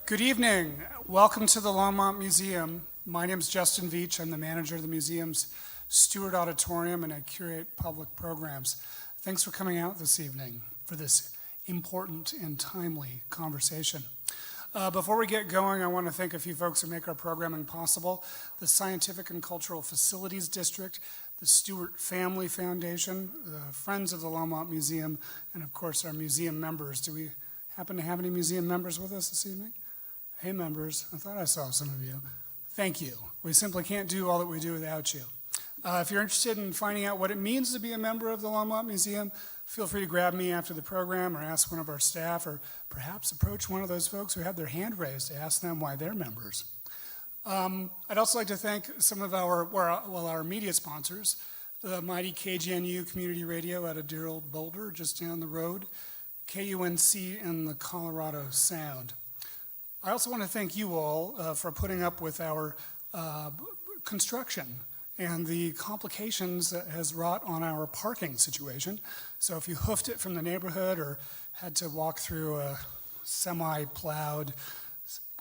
Good evening. Welcome to the Longmont Museum. My name is Justin Veach. I'm the manager of the museum's Stewart Auditorium, and I curate public programs. Thanks for coming out this evening for this important and timely conversation. Before we get going, I want to thank a few folks who make our programming possible: the Scientific and Cultural Facilities District, the Stewart Family Foundation, the Friends of the Longmont Museum, and of course our museum members. Do we happen to have any museum members with us this evening? Hey members, I thought I saw some of you. Thank you. We simply can't do all that we do without you. If you're interested in finding out what it means to be a member of the Longmont Museum, feel free to grab me after the program or ask one of our staff, or perhaps approach one of those folks who had their hand raised to ask them why they're members. I'd also like to thank some of our media sponsors, the mighty KGNU Community Radio out of dear old Boulder, just down the road, KUNC and the Colorado Sound. I also want to thank you all for putting up with our construction and the complications that has wrought on our parking situation. So if you hoofed it from the neighborhood or had to walk through a semi-plowed,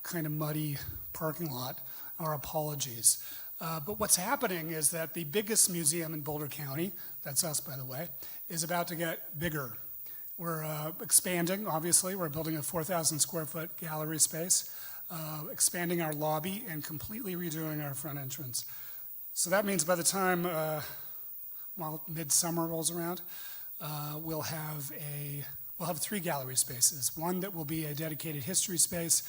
kind of muddy parking lot, our apologies. But what's happening is that the biggest museum in Boulder County, that's us by the way, is about to get bigger. We're expanding, obviously. We're building a 4,000 square foot gallery space, expanding our lobby, and completely redoing our front entrance. So that means by the time, midsummer rolls around, we'll have 3 gallery spaces. One that will be a dedicated history space,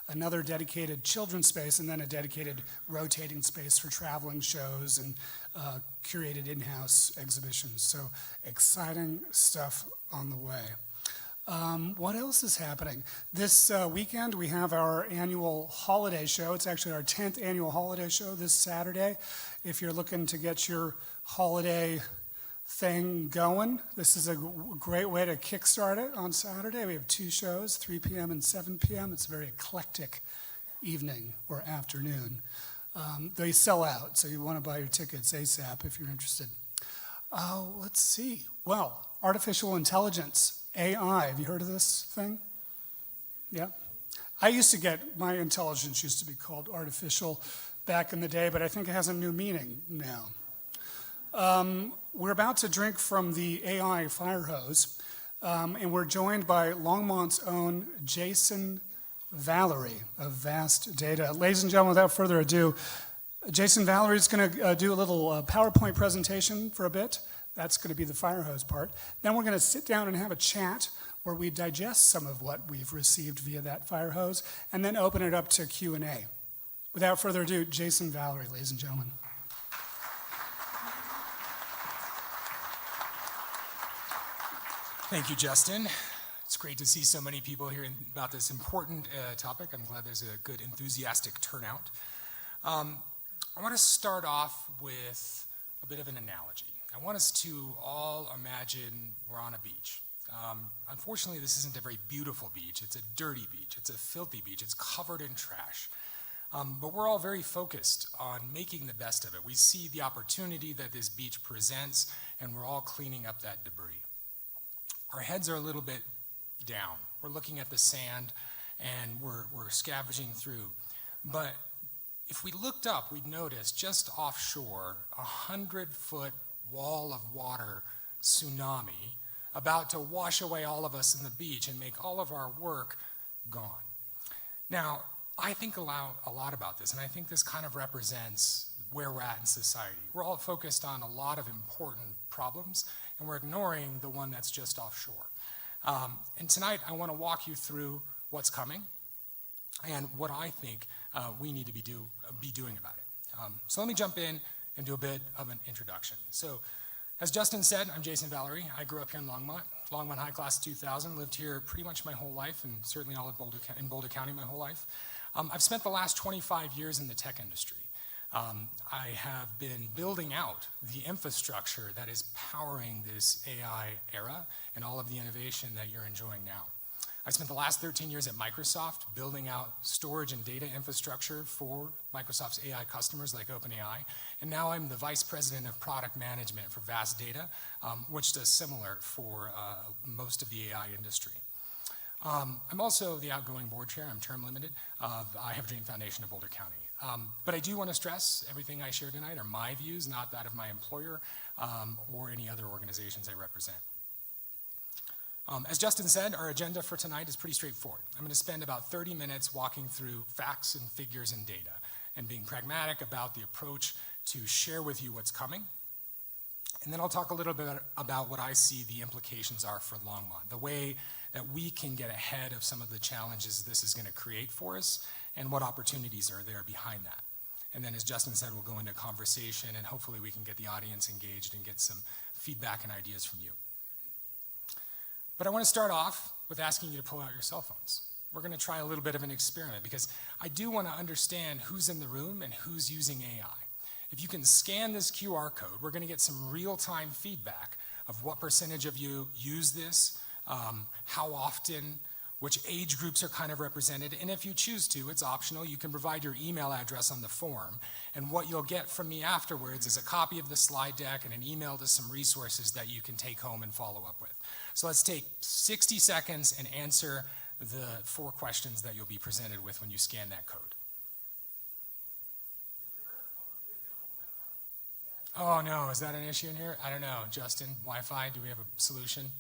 another dedicated children's space, and then a dedicated rotating space for traveling shows and curated in-house exhibitions. So exciting stuff on the way. What else is happening? This weekend we have our annual holiday show. It's actually our 10th annual holiday show this Saturday. If you're looking to get your holiday thing going, this is a great way to kickstart it on Saturday. We have 2 shows, 3 p.m. and 7 p.m. It's a very eclectic evening or afternoon. They sell out, so you want to buy your tickets ASAP if you're interested. Let's see. Well, artificial intelligence, AI. Have you heard of this thing? Yeah? My intelligence used to be called artificial back in the day, but I think it has a new meaning now. We're about to drink from the AI fire hose, and we're joined by Longmont's own Jason Vallery of Vast Data. Ladies and gentlemen, without further ado, Jason Vallery is going to do a little PowerPoint presentation for a bit. That's going to be the fire hose part. Then we're going to sit down and have a chat where we digest some of what we've received via that fire hose, and then open it up to Q&A. Without further ado, Jason Vallery, ladies and gentlemen. Thank you, Justin. It's great to see so many people here about this important topic. I'm glad there's a good, enthusiastic turnout. I want to start off with a bit of an analogy. I want us to all imagine we're on a beach. Unfortunately, this isn't a very beautiful beach. It's a dirty beach. It's a filthy beach. It's covered in trash. But we're all very focused on making the best of it. We see the opportunity that this beach presents, and we're all cleaning up that debris. Our heads are a little bit down. We're looking at the sand, and we're scavenging through. But if we looked up, we'd notice just offshore, 100-foot wall of water tsunami about to wash away all of us in the beach and make all of our work gone. Now, I think a lot about this, and I think this kind of represents where we're at in society. We're all focused on a lot of important problems, and we're ignoring the one that's just offshore. And tonight, I want to walk you through what's coming and what I think we need to be doing about it. So let me jump in and do a bit of an introduction. So, as Justin said, I'm Jason Vallery. I grew up here in Longmont High Class 2000, lived here pretty much my whole life, and certainly all in Boulder County my whole life. I've spent the last 25 years in the tech industry. I have been building out the infrastructure that is powering this AI era and all of the innovation that you're enjoying now. I spent the last 13 years at Microsoft building out storage and data infrastructure for Microsoft's AI customers like OpenAI, and now I'm the Vice President of Product Management for Vast Data, which does similar for most of the AI industry. I'm also the outgoing board chair, I'm term limited, of I Have a Dream Foundation of Boulder County. But I do want to stress everything I share tonight are my views, not that of my employer or any other organizations I represent. As Justin said, our agenda for tonight is pretty straightforward. I'm going to spend about 30 minutes walking through facts and figures and data and being pragmatic about the approach to share with you what's coming. And then I'll talk a little bit about what I see the implications are for Longmont, the way that we can get ahead of some of the challenges this is going to create for us and what opportunities are there behind that. And then as Justin said, we'll go into conversation and hopefully we can get the audience engaged and get some feedback and ideas from you. But I want to start off with asking you to pull out your cell phones. We're going to try a little bit of an experiment because I do want to understand who's in the room and who's using AI. If you can scan this QR code, we're going to get some real-time feedback of what percentage of you use this, how often, which age groups are kind of represented, and if you choose to, it's optional, you can provide your email address on the form, and what you'll get from me afterwards is a copy of the slide deck and an email to some resources that you can take home and follow up with. So let's take 60 seconds and answer the 4 questions that you'll be presented with when you scan that code. Oh no, is that an issue in here? I don't know. Justin, Wi-Fi, do we have a solution?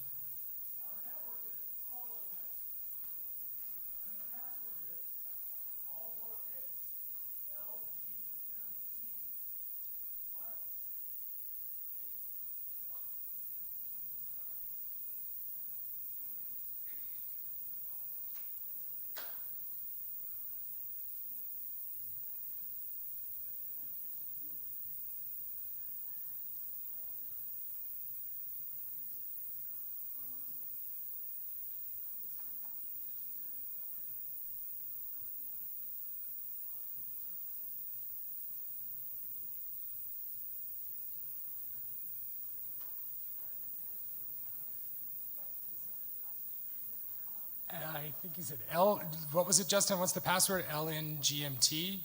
I think he said L, what was it, Justin? What's the password? LNGMT?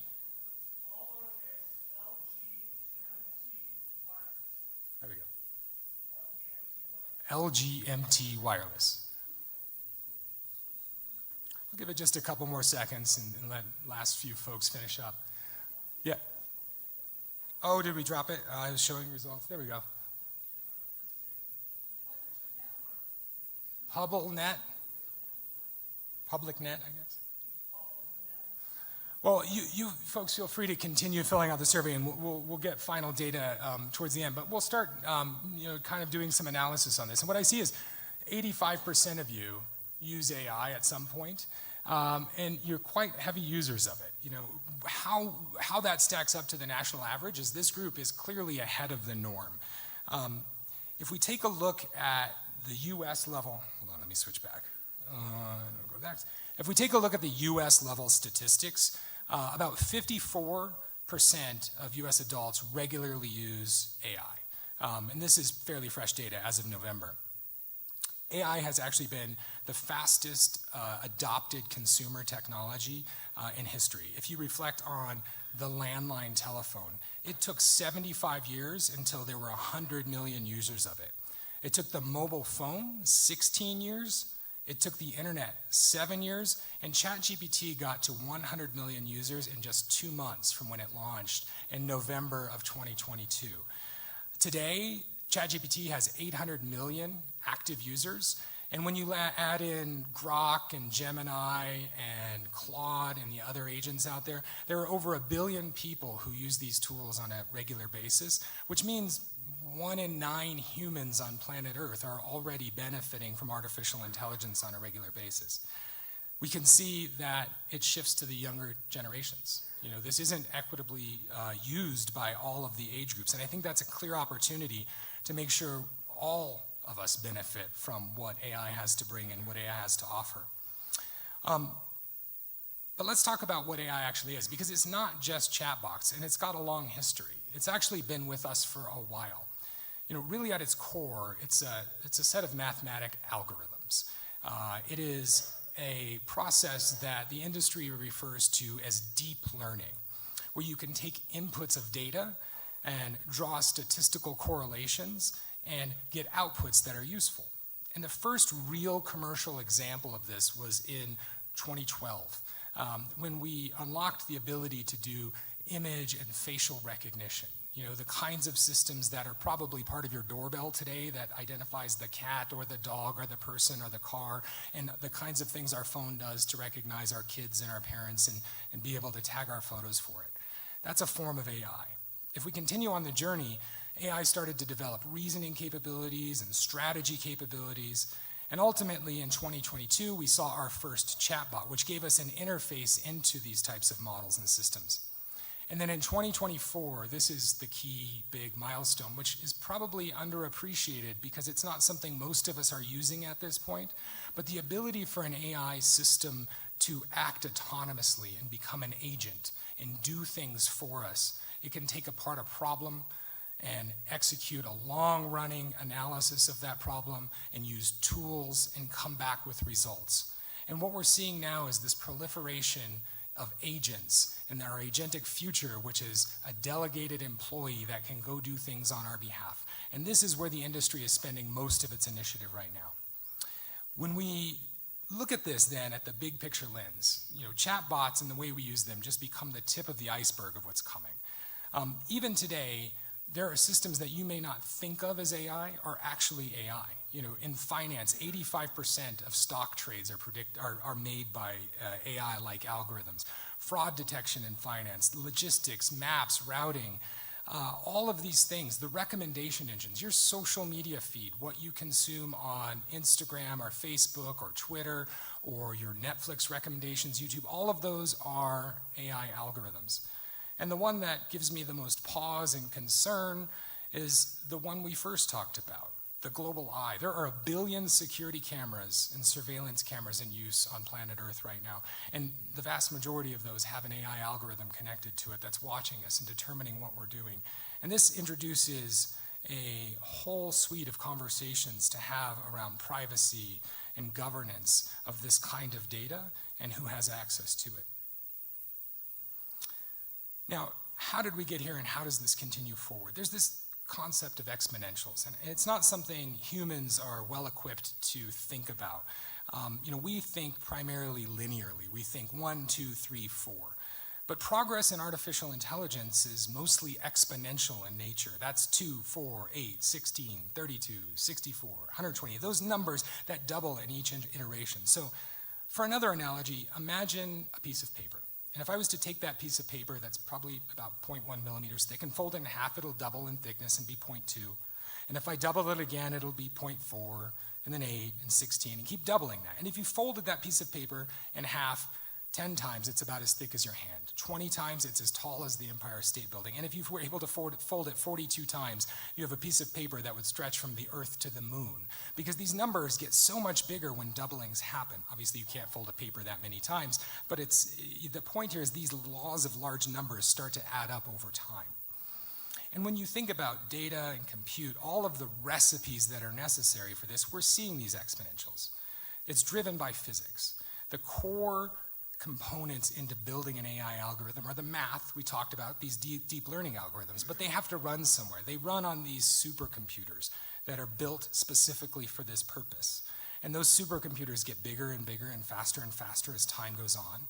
All lowercase, LGMT wireless. There we go. LGMT wireless. I'll give it just a couple more seconds and let last few folks finish up. Yeah. Oh, did we drop it? I was showing results. There we go. Hubble net. Public net, I guess. Well, you folks feel free to continue filling out the survey, and we'll get final data towards the end. But we'll start, kind of doing some analysis on this. And what I see is 85% of you use AI at some point, and you're quite heavy users of it. You know how that stacks up to the national average is this group is clearly ahead of the norm. If we take a look at the U.S. level, hold on, let me switch back. If we take a look at the U.S. level statistics, about 54% of U.S. adults regularly use AI. And this is fairly fresh data as of November. AI has actually been the fastest adopted consumer technology in history. If you reflect on the landline telephone, it took 75 years until there were 100 million users of it. It took the mobile phone 16 years. It took the internet 7 years, and ChatGPT got to 100 million users in just 2 months from when it launched in November of 2022. Today, ChatGPT has 800 million active users, and when you add in Grok and Gemini and Claude and the other agents out there, there are over 1 billion people who use these tools on a regular basis, which means 1 in 9 humans on planet Earth are already benefiting from artificial intelligence on a regular basis. We can see that it shifts to the younger generations. You know, this isn't equitably used by all of the age groups, and I think that's a clear opportunity to make sure all of us benefit from what AI has to bring and what AI has to offer. But let's talk about what AI actually is, because it's not just chatbots, and it's got a long history. It's actually been with us for a while. You know, really at its core, it's a set of mathematic algorithms. It is a process that the industry refers to as deep learning, where you can take inputs of data and draw statistical correlations and get outputs that are useful. And the first real commercial example of this was in 2012, when we unlocked the ability to do image and facial recognition. You know, the kinds of systems that are probably part of your doorbell today that identifies the cat or the dog or the person or the car, and the kinds of things our phone does to recognize our kids and our parents and be able to tag our photos for it. That's a form of AI. If we continue on the journey, AI started to develop reasoning capabilities and strategy capabilities, and ultimately in 2022 we saw our first chatbot, which gave us an interface into these types of models and systems. And then in 2024, this is the key big milestone, which is probably underappreciated because it's not something most of us are using at this point, but the ability for an AI system to act autonomously and become an agent and do things for us. It can take apart a problem and execute a long-running analysis of that problem and use tools and come back with results. And what we're seeing now is this proliferation of agents in our agentic future, which is a delegated employee that can go do things on our behalf. And this is where the industry is spending most of its initiative right now. When we look at this then at the big picture lens, you know, chatbots and the way we use them just become the tip of the iceberg of what's coming. Even today, there are systems that you may not think of as AI are actually AI. You know, in finance, 85% of stock trades are made by AI-like algorithms. Fraud detection in finance, logistics, maps, routing, all of these things, the recommendation engines, your social media feed, what you consume on Instagram or Facebook or Twitter, or your Netflix recommendations, YouTube, all of those are AI algorithms. And the one that gives me the most pause and concern is the one we first talked about, the global eye. There are 1 billion security cameras and surveillance cameras in use on planet Earth right now. And the vast majority of those have an AI algorithm connected to it that's watching us and determining what we're doing. And this introduces a whole suite of conversations to have around privacy and governance of this kind of data and who has access to it. Now, how did we get here and how does this continue forward? There's this concept of exponentials, and it's not something humans are well equipped to think about. You know, we think primarily linearly. We think 1, 2, 3, 4. But progress in artificial intelligence is mostly exponential in nature. That's 2, 4, 8, 16, 32, 64, 120. Those numbers that double in each iteration. So for another analogy, imagine a piece of paper. And if I was to take that piece of paper that's probably about 0.1 millimeters thick and fold it in half, it'll double in thickness and be 0.2. And if I double it again, it'll be 0.4, and then 8, and 16, and keep doubling that. And if you folded that piece of paper in half 10 times, it's about as thick as your hand. 20 times, it's as tall as the Empire State Building. And if you were able to fold it 42 times, you have a piece of paper that would stretch from the Earth to the moon. Because these numbers get so much bigger when doublings happen. Obviously, you can't fold a paper that many times, but the point here is these laws of large numbers start to add up over time. And when you think about data and compute, all of the recipes that are necessary for this, we're seeing these exponentials. It's driven by physics. The core components into building an AI algorithm are the math we talked about, these deep learning algorithms, but they have to run somewhere. They run on these supercomputers that are built specifically for this purpose. And those supercomputers get bigger and bigger and faster as time goes on.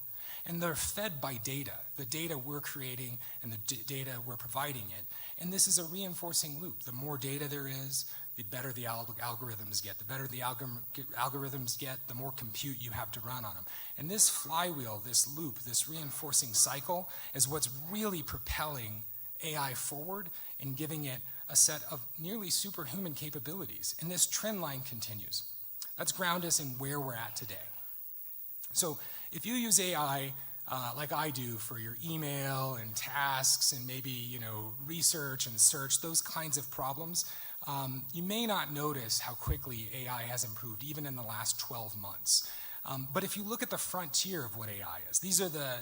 And they're fed by data, the data we're creating and the data we're providing it. And this is a reinforcing loop. The more data there is, the better the algorithms get. The better the algorithms get, the more compute you have to run on them. And this flywheel, this loop, this reinforcing cycle is what's really propelling AI forward and giving it a set of nearly superhuman capabilities. And this trend line continues. Let's ground us in where we're at today. So if you use AI like I do for your email and tasks and maybe research and search, those kinds of problems, you may not notice how quickly AI has improved, even in the last 12 months. But if you look at the frontier of what AI is, these are the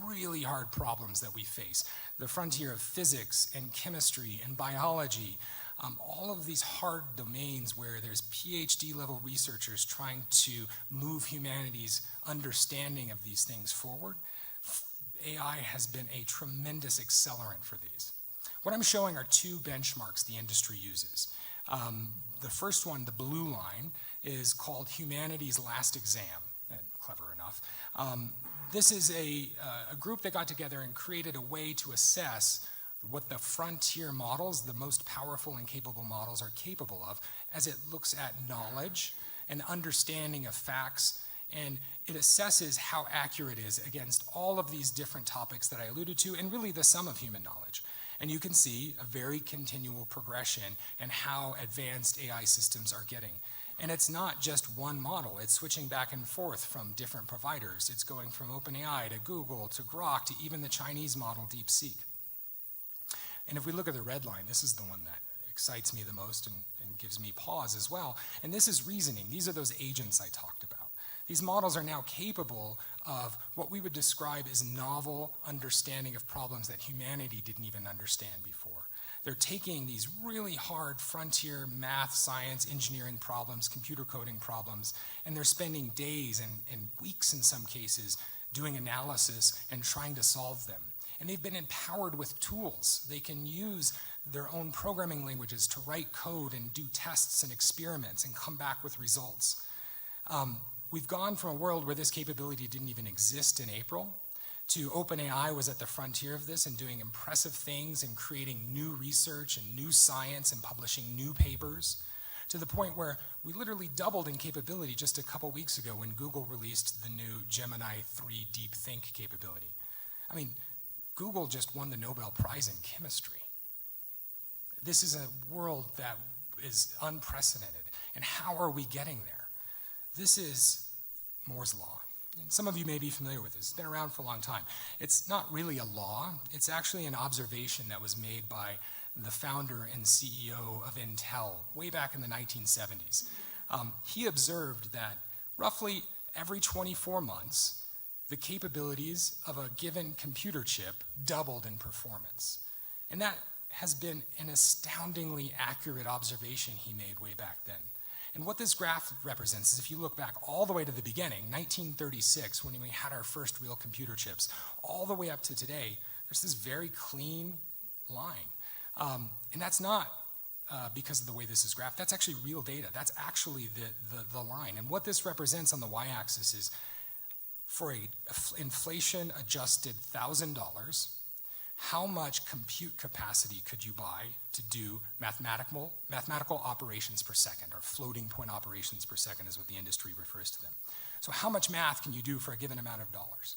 really hard problems that we face. The frontier of physics and chemistry and biology, all of these hard domains where there's PhD level researchers trying to move humanity's understanding of these things forward. AI has been a tremendous accelerant for these. What I'm showing are two benchmarks the industry uses. The first one, the blue line, is called Humanity's Last Exam, and clever enough. This is a group that got together and created a way to assess what the frontier models, the most powerful and capable models, are capable of as it looks at knowledge and understanding of facts, and it assesses how accurate it is against all of these different topics that I alluded to, and really the sum of human knowledge. And you can see a very continual progression in how advanced AI systems are getting. And it's not just one model, it's switching back and forth from different providers. It's going from OpenAI to Google to Grok to even the Chinese model DeepSeek. And if we look at the red line, this is the one that excites me the most and gives me pause as well. And this is reasoning. These are those agents I talked about. These models are now capable of what we would describe as novel understanding of problems that humanity didn't even understand before. They're taking these really hard frontier math, science, engineering problems, computer coding problems, and they're spending days and weeks in some cases doing analysis and trying to solve them. And they've been empowered with tools. They can use their own programming languages to write code and do tests and experiments and come back with results. We've gone from a world where this capability didn't even exist in April to OpenAI was at the frontier of this and doing impressive things and creating new research and new science and publishing new papers, to the point where we literally doubled in capability just a couple weeks ago when Google released the new Gemini 3 Deep Think capability. I mean, Google just won the Nobel Prize in chemistry. This is a world that is unprecedented. And how are we getting there? This is Moore's Law. And some of you may be familiar with this. It's been around for a long time. It's not really a law. It's actually an observation that was made by the founder and CEO of Intel way back in the 1970s. He observed that roughly every 24 months, the capabilities of a given computer chip doubled in performance. And that has been an astoundingly accurate observation he made way back then. And what this graph represents is if you look back all the way to the beginning, 1936, when we had our first real computer chips, all the way up to today, there's this very clean line. And that's not because of the way this is graphed. That's actually real data. That's actually the line. And what this represents on the y-axis is for a inflation-adjusted $1,000, how much compute capacity could you buy to do mathematical operations per second, or floating point operations per second is what the industry refers to them. So how much math can you do for a given amount of dollars?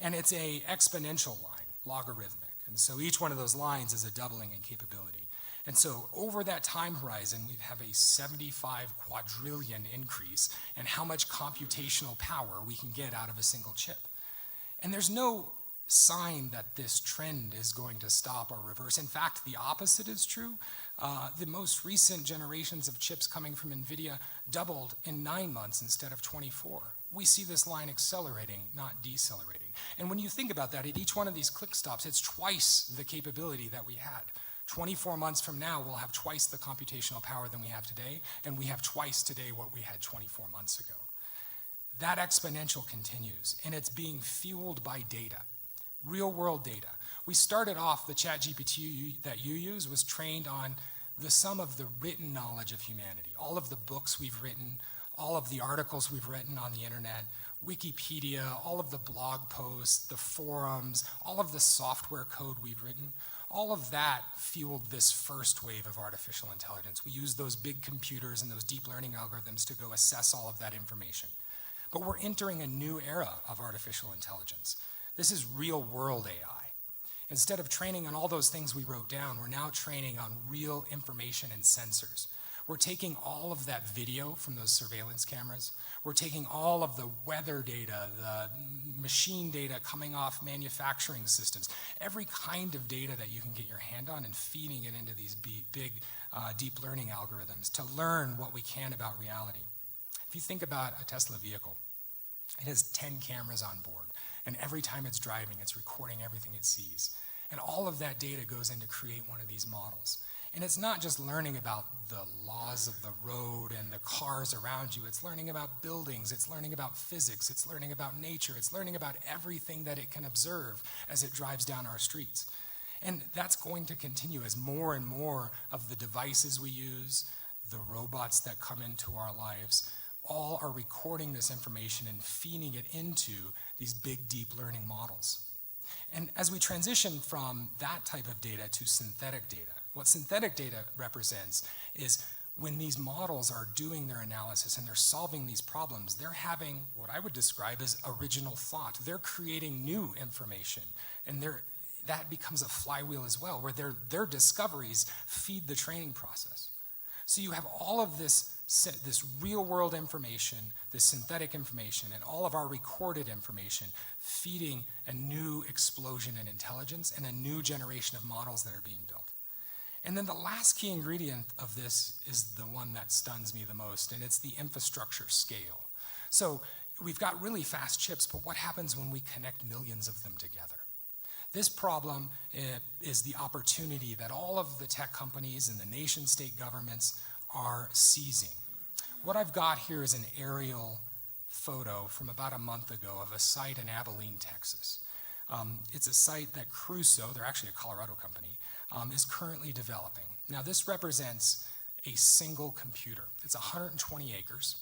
And it's a exponential line, logarithmic. And so each one of those lines is a doubling in capability. And so over that time horizon, we have a 75 quadrillion increase in how much computational power we can get out of a single chip. And there's no sign that this trend is going to stop or reverse. In fact, the opposite is true. The most recent generations of chips coming from NVIDIA doubled in 9 months instead of 24. We see this line accelerating, not decelerating. And when you think about that, at each one of these click stops, it's twice the capability that we had. 24 months from now, we'll have twice the computational power than we have today, and we have twice today what we had 24 months ago. That exponential continues, and it's being fueled by data. Real world data. We started off, the ChatGPT that you use was trained on the sum of the written knowledge of humanity. All of the books we've written, all of the articles we've written on the internet, Wikipedia, all of the blog posts, the forums, all of the software code we've written, all of that fueled this first wave of artificial intelligence. We used those big computers and those deep learning algorithms to go assess all of that information. But we're entering a new era of artificial intelligence. This is real world AI. Instead of training on all those things we wrote down, we're now training on real information and sensors. We're taking all of that video from those surveillance cameras. We're taking all of the weather data, the machine data coming off manufacturing systems, every kind of data that you can get your hand on, and feeding it into these big deep learning algorithms to learn what we can about reality. If you think about a Tesla vehicle, it has 10 cameras on board. And every time it's driving, it's recording everything it sees. And all of that data goes in to create one of these models. And it's not just learning about the laws of the road and the cars around you. It's learning about buildings. It's learning about physics. It's learning about nature. It's learning about everything that it can observe as it drives down our streets. And that's going to continue as more and more of the devices we use, the robots that come into our lives, all are recording this information and feeding it into these big deep learning models. And as we transition from that type of data to synthetic data, what synthetic data represents is when these models are doing their analysis and they're solving these problems, they're having what I would describe as original thought. They're creating new information, and that becomes a flywheel as well, where their discoveries feed the training process. So you have all of this real world information, this synthetic information, and all of our recorded information feeding a new explosion in intelligence and a new generation of models that are being built. And then the last key ingredient of this is the one that stuns me the most, and it's the infrastructure scale. So we've got really fast chips, but what happens when we connect millions of them together? This problem is the opportunity that all of the tech companies and the nation-state governments are seizing. What I've got here is an aerial photo from about a month ago of a site in Abilene, Texas. It's a site that Crusoe, they're actually a Colorado company, is currently developing. Now this represents a single computer. It's 120 acres.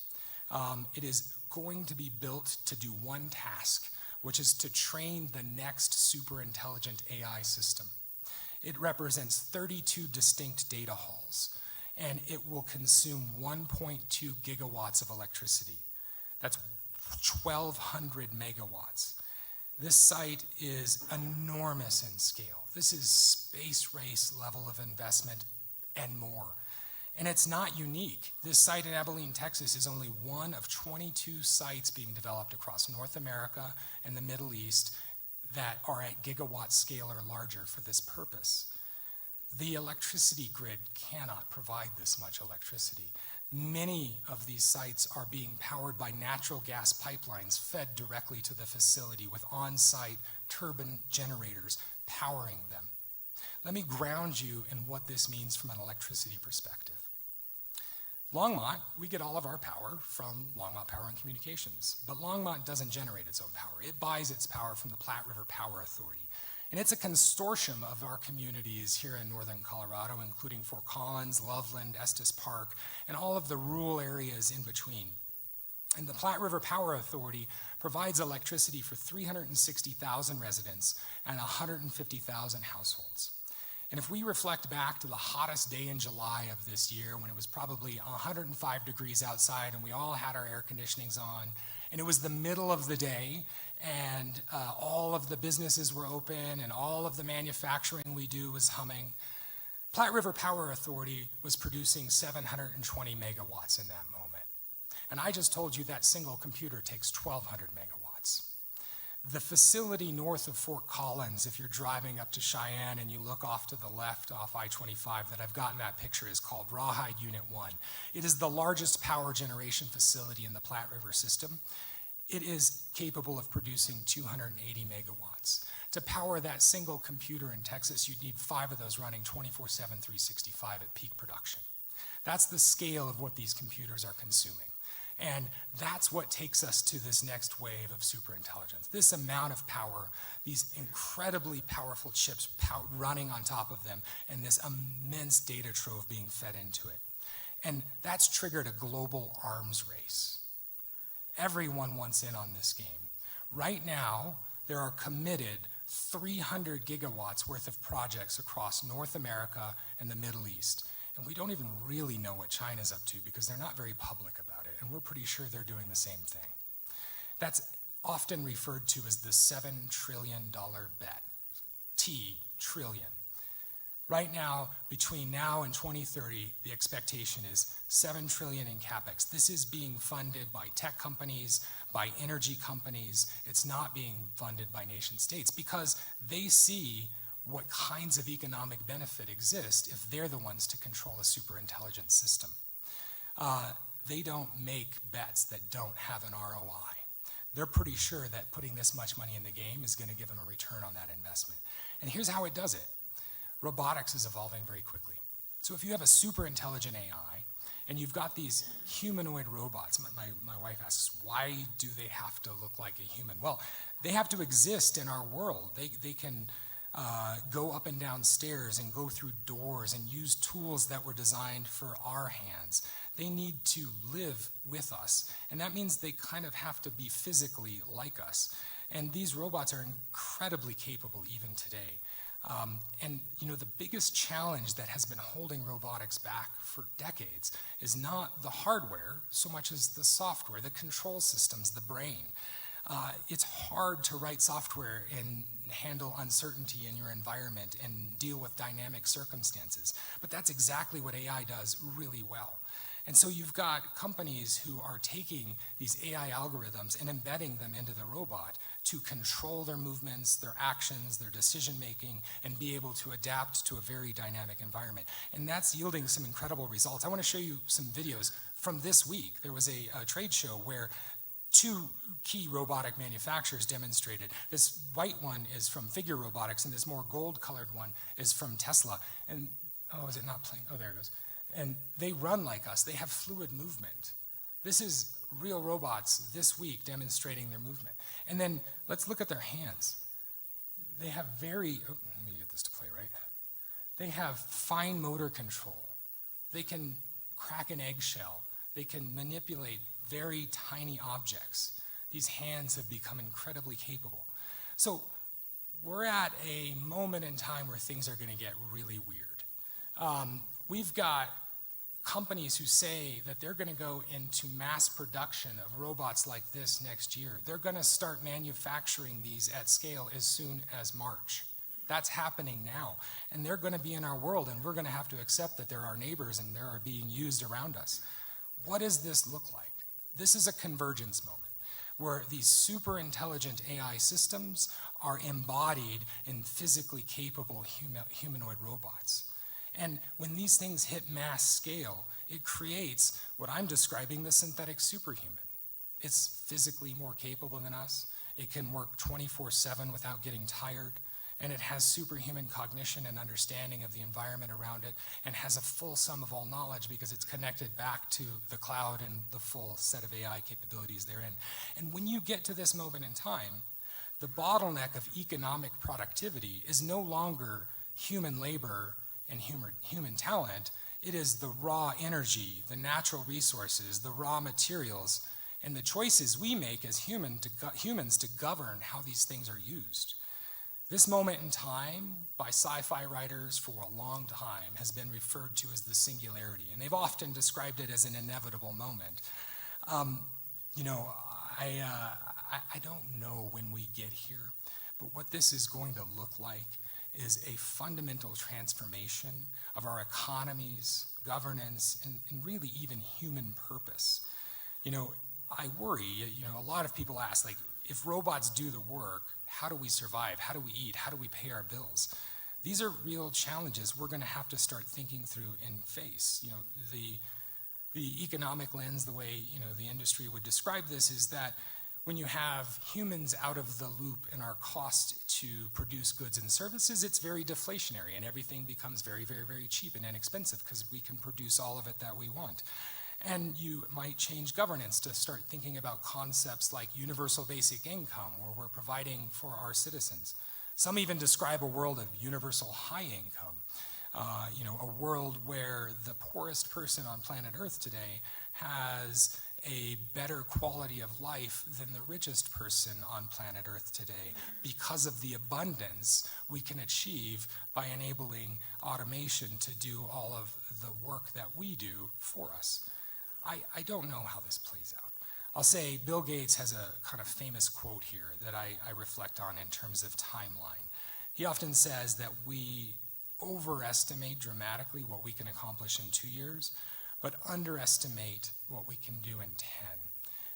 It is going to be built to do one task, which is to train the next super intelligent AI system. It represents 32 distinct data halls, and it will consume 1.2 gigawatts of electricity. That's 1,200 megawatts. This site is enormous in scale. This is space race level of investment and more. And it's not unique. This site in Abilene, Texas is only one of 22 sites being developed across North America and the Middle East that are at gigawatt scale or larger for this purpose. The electricity grid cannot provide this much electricity. Many of these sites are being powered by natural gas pipelines fed directly to the facility with on-site turbine generators powering them. Let me ground you in what this means from an electricity perspective. Longmont, we get all of our power from Longmont Power and Communications, but Longmont doesn't generate its own power. It buys its power from the Platte River Power Authority. And it's a consortium of our communities here in northern Colorado, including Fort Collins, Loveland, Estes Park, and all of the rural areas in between. And the Platte River Power Authority provides electricity for 360,000 residents and 150,000 households. And if we reflect back to the hottest day in July of this year, when it was probably 105 degrees outside and we all had our air conditionings on, and it was the middle of the day, and all of the businesses were open and all of the manufacturing we do was humming, Platte River Power Authority was producing 720 megawatts in that moment. And I just told you that single computer takes 1,200 megawatts. The facility north of Fort Collins, if you're driving up to Cheyenne and you look off to the left off I-25 that I've got in that picture, is called Rawhide Unit 1. It is the largest power generation facility in the Platte River system. It is capable of producing 280 megawatts. To power that single computer in Texas, you'd need 5 of those running 24/7, 365 at peak production. That's the scale of what these computers are consuming. And that's what takes us to this next wave of superintelligence. This amount of power, these incredibly powerful chips running on top of them, and this immense data trove being fed into it. And that's triggered a global arms race. Everyone wants in on this game. Right now, there are committed 300 gigawatts worth of projects across North America and the Middle East. And we don't even really know what China's up to because they're not very public about it, and we're pretty sure they're doing the same thing. That's often referred to as the $7 trillion bet. T, trillion. Right now, between now and 2030, the expectation is $7 trillion in CapEx. This is being funded by tech companies, by energy companies. It's not being funded by nation states because they see what kinds of economic benefit exist if they're the ones to control a superintelligent system. They don't make bets that don't have an ROI. They're pretty sure that putting this much money in the game is going to give them a return on that investment. And here's how it does it. Robotics is evolving very quickly. So if you have a super intelligent AI and you've got these humanoid robots, my wife asks, why do they have to look like a human? Well, they have to exist in our world. They can go up and down stairs and go through doors and use tools that were designed for our hands. They need to live with us. And that means they kind of have to be physically like us. And these robots are incredibly capable even today. And the biggest challenge that has been holding robotics back for decades is not the hardware so much as the software, the control systems, the brain. It's hard to write software and handle uncertainty in your environment and deal with dynamic circumstances. But that's exactly what AI does really well. And so you've got companies who are taking these AI algorithms and embedding them into the robot to control their movements, their actions, their decision making, and be able to adapt to a very dynamic environment. And that's yielding some incredible results. I want to show you some videos from this week. There was a trade show where two key robotic manufacturers demonstrated. This white one is from Figure Robotics, and this more gold-colored one is from Tesla. And, oh, is it not playing? Oh, there it goes. And they run like us. They have fluid movement. This is real robots this week demonstrating their movement. And then let's look at their hands. They have let me get this to play right. They have fine motor control. They can crack an eggshell. They can manipulate very tiny objects. These hands have become incredibly capable. So we're at a moment in time where things are going to get really weird. We've got companies who say that they're going to go into mass production of robots like this next year. They're going to start manufacturing these at scale as soon as March. That's happening now. And they're going to be in our world, and we're going to have to accept that they're our neighbors and they're being used around us. What does this look like? This is a convergence moment where these super intelligent AI systems are embodied in physically capable humanoid robots. And when these things hit mass scale, it creates what I'm describing the synthetic superhuman. It's physically more capable than us. It can work 24/7 without getting tired. And it has superhuman cognition and understanding of the environment around it, and has a full sum of all knowledge because it's connected back to the cloud and the full set of AI capabilities therein. And when you get to this moment in time, the bottleneck of economic productivity is no longer human labor and human talent. It is the raw energy, the natural resources, the raw materials, and the choices we make as humans to govern how these things are used. This moment in time, by sci-fi writers for a long time, has been referred to as the singularity, and they've often described it as an inevitable moment. I don't know when we get here, but what this is going to look like is a fundamental transformation of our economies, governance, and really even human purpose. I worry, a lot of people ask, like, if robots do the work, how do we survive? How do we eat? How do we pay our bills? These are real challenges we're going to have to start thinking through and face. The economic lens, the way the industry would describe this, is that when you have humans out of the loop in our cost to produce goods and services, it's very deflationary, and everything becomes very, very, very cheap and inexpensive because we can produce all of it that we want. And you might change governance to start thinking about concepts like universal basic income, where we're providing for our citizens. Some even describe a world of universal high income, a world where the poorest person on planet Earth today has a better quality of life than the richest person on planet Earth today because of the abundance we can achieve by enabling automation to do all of the work that we do for us. I don't know how this plays out. I'll say Bill Gates has a kind of famous quote here that I reflect on in terms of timeline. He often says that we overestimate dramatically what we can accomplish in 2 years, but underestimate what we can do in 10.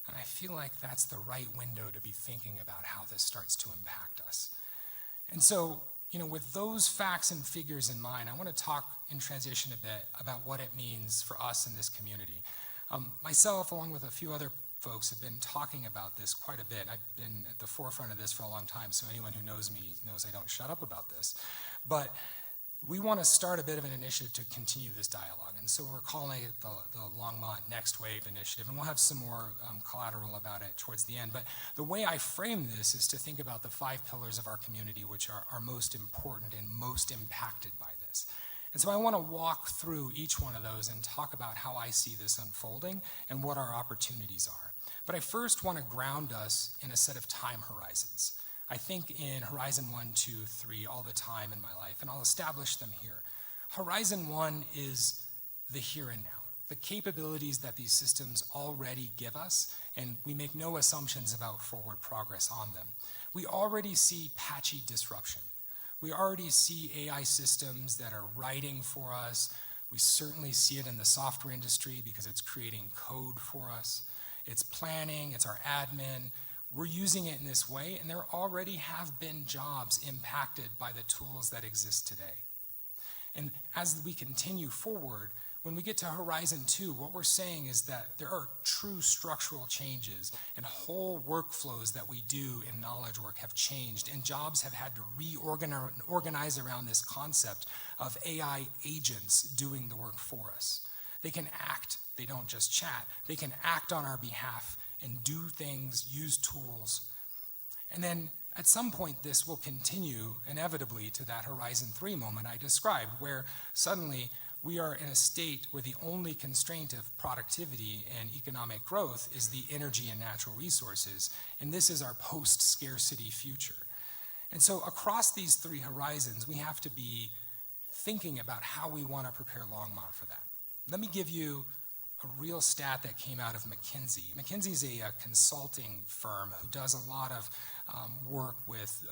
And I feel like that's the right window to be thinking about how this starts to impact us. And so, with those facts and figures in mind, I want to talk in transition a bit about what it means for us in this community. Myself, along with a few other folks, have been talking about this quite a bit. I've been at the forefront of this for a long time, so anyone who knows me knows I don't shut up about this. But we want to start a bit of an initiative to continue this dialogue. And so we're calling it the Longmont Next Wave Initiative, and we'll have some more collateral about it towards the end. But the way I frame this is to think about the 5 pillars of our community which are most important and most impacted by this. And so I want to walk through each one of those and talk about how I see this unfolding and what our opportunities are. But I first want to ground us in a set of time horizons. I think in Horizon 1, 2, 3 all the time in my life, and I'll establish them here. Horizon 1 is the here and now, the capabilities that these systems already give us, and we make no assumptions about forward progress on them. We already see patchy disruption. We already see AI systems that are writing for us. We certainly see it in the software industry because it's creating code for us. It's planning, it's our admin. We're using it in this way, and there already have been jobs impacted by the tools that exist today. And as we continue forward, when we get to Horizon 2, what we're saying is that there are true structural changes, and whole workflows that we do in knowledge work have changed, and jobs have had to reorganize around this concept of AI agents doing the work for us. They can act, they don't just chat, they can act on our behalf and do things, use tools. And then at some point this will continue inevitably to that Horizon 3 moment I described, where suddenly we are in a state where the only constraint of productivity and economic growth is the energy and natural resources, and this is our post-scarcity future. And so across these 3 horizons, we have to be thinking about how we want to prepare Longmont for that. Let me give you a real stat that came out of McKinsey. McKinsey's a consulting firm who does a lot of work with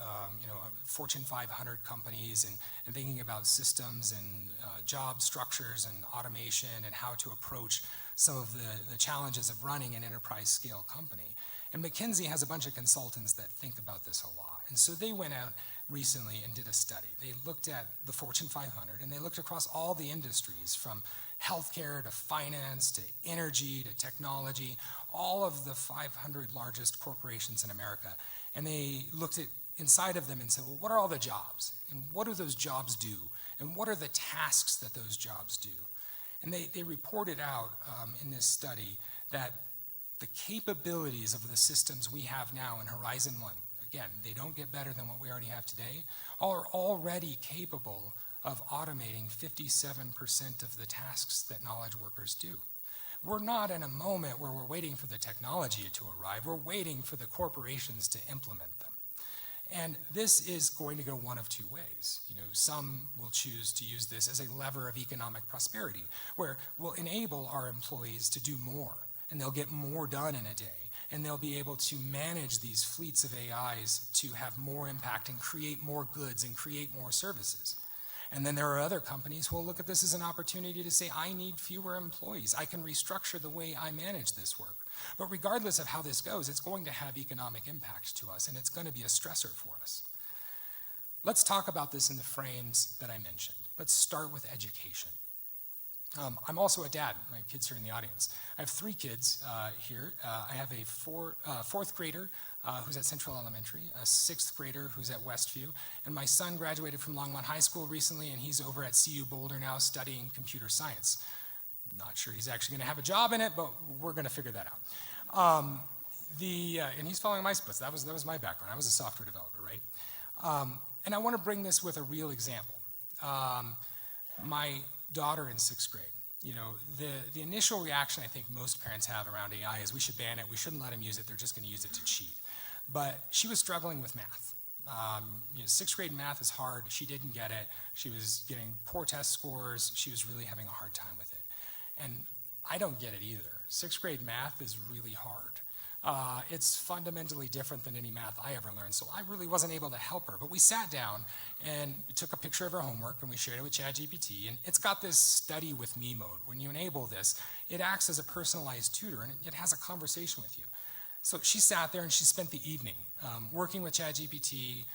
Fortune 500 companies and thinking about systems and job structures and automation and how to approach some of the challenges of running an enterprise scale company. And McKinsey has a bunch of consultants that think about this a lot. And so they went out recently and did a study. They looked at the Fortune 500 and they looked across all the industries from healthcare to finance to energy to technology, all of the 500 largest corporations in America. And they looked at inside of them and said, well, what are all the jobs? And what do those jobs do? And what are the tasks that those jobs do? And they reported out in this study that the capabilities of the systems we have now in Horizon 1, again, they don't get better than what we already have today, are already capable of automating 57% of the tasks that knowledge workers do. We're not in a moment where we're waiting for the technology to arrive, we're waiting for the corporations to implement them. And this is going to go one of 2 ways. Some will choose to use this as a lever of economic prosperity, where we'll enable our employees to do more, and they'll get more done in a day, and they'll be able to manage these fleets of AIs to have more impact and create more goods and create more services. And then there are other companies who will look at this as an opportunity to say, I need fewer employees. I can restructure the way I manage this work. But regardless of how this goes, it's going to have economic impact to us, and it's going to be a stressor for us. Let's talk about this in the frames that I mentioned. Let's start with education. I'm also a dad. My kids are in the audience. I have 3 kids here. I have a 4th grader who's at Central Elementary, a 6th grader who's at Westview, and my son graduated from Longmont High School recently, and he's over at CU Boulder now studying computer science. Not sure he's actually going to have a job in it, but we're going to figure that out. And he's following my footsteps. That was my background. I was a software developer, right? And I want to bring this with a real example. My daughter in 6th grade. The initial reaction I think most parents have around AI is we should ban it, we shouldn't let them use it, they're just going to use it to cheat. But she was struggling with math. 6th grade math is hard, she didn't get it, she was getting poor test scores, she was really having a hard time with it. And I don't get it either. 6th grade math is really hard. It's fundamentally different than any math I ever learned, so I really wasn't able to help her. But we sat down and we took a picture of her homework and we shared it with ChatGPT, and it's got this study with me mode. When you enable this, it acts as a personalized tutor and it has a conversation with you. So she sat there and she spent the evening working with ChatGPT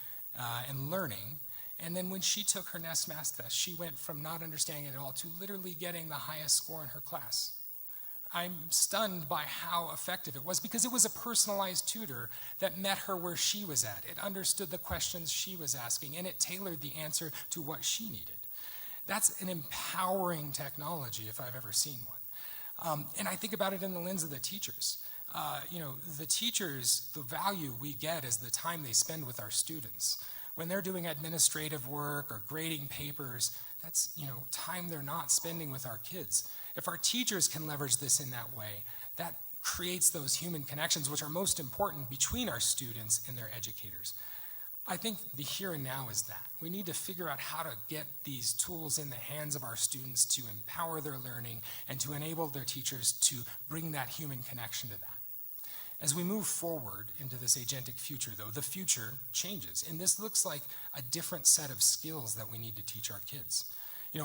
and learning. And then when she took her next math test, she went from not understanding it at all to literally getting the highest score in her class. I'm stunned by how effective it was because it was a personalized tutor that met her where she was at. It understood the questions she was asking and it tailored the answer to what she needed. That's an empowering technology if I've ever seen one. And I think about it in the lens of the teachers. The teachers, the value we get is the time they spend with our students. When they're doing administrative work or grading papers, that's time they're not spending with our kids. If our teachers can leverage this in that way, that creates those human connections which are most important between our students and their educators. I think the here and now is that. We need to figure out how to get these tools in the hands of our students to empower their learning and to enable their teachers to bring that human connection to that. As we move forward into this agentic future, though, the future changes. And this looks like a different set of skills that we need to teach our kids.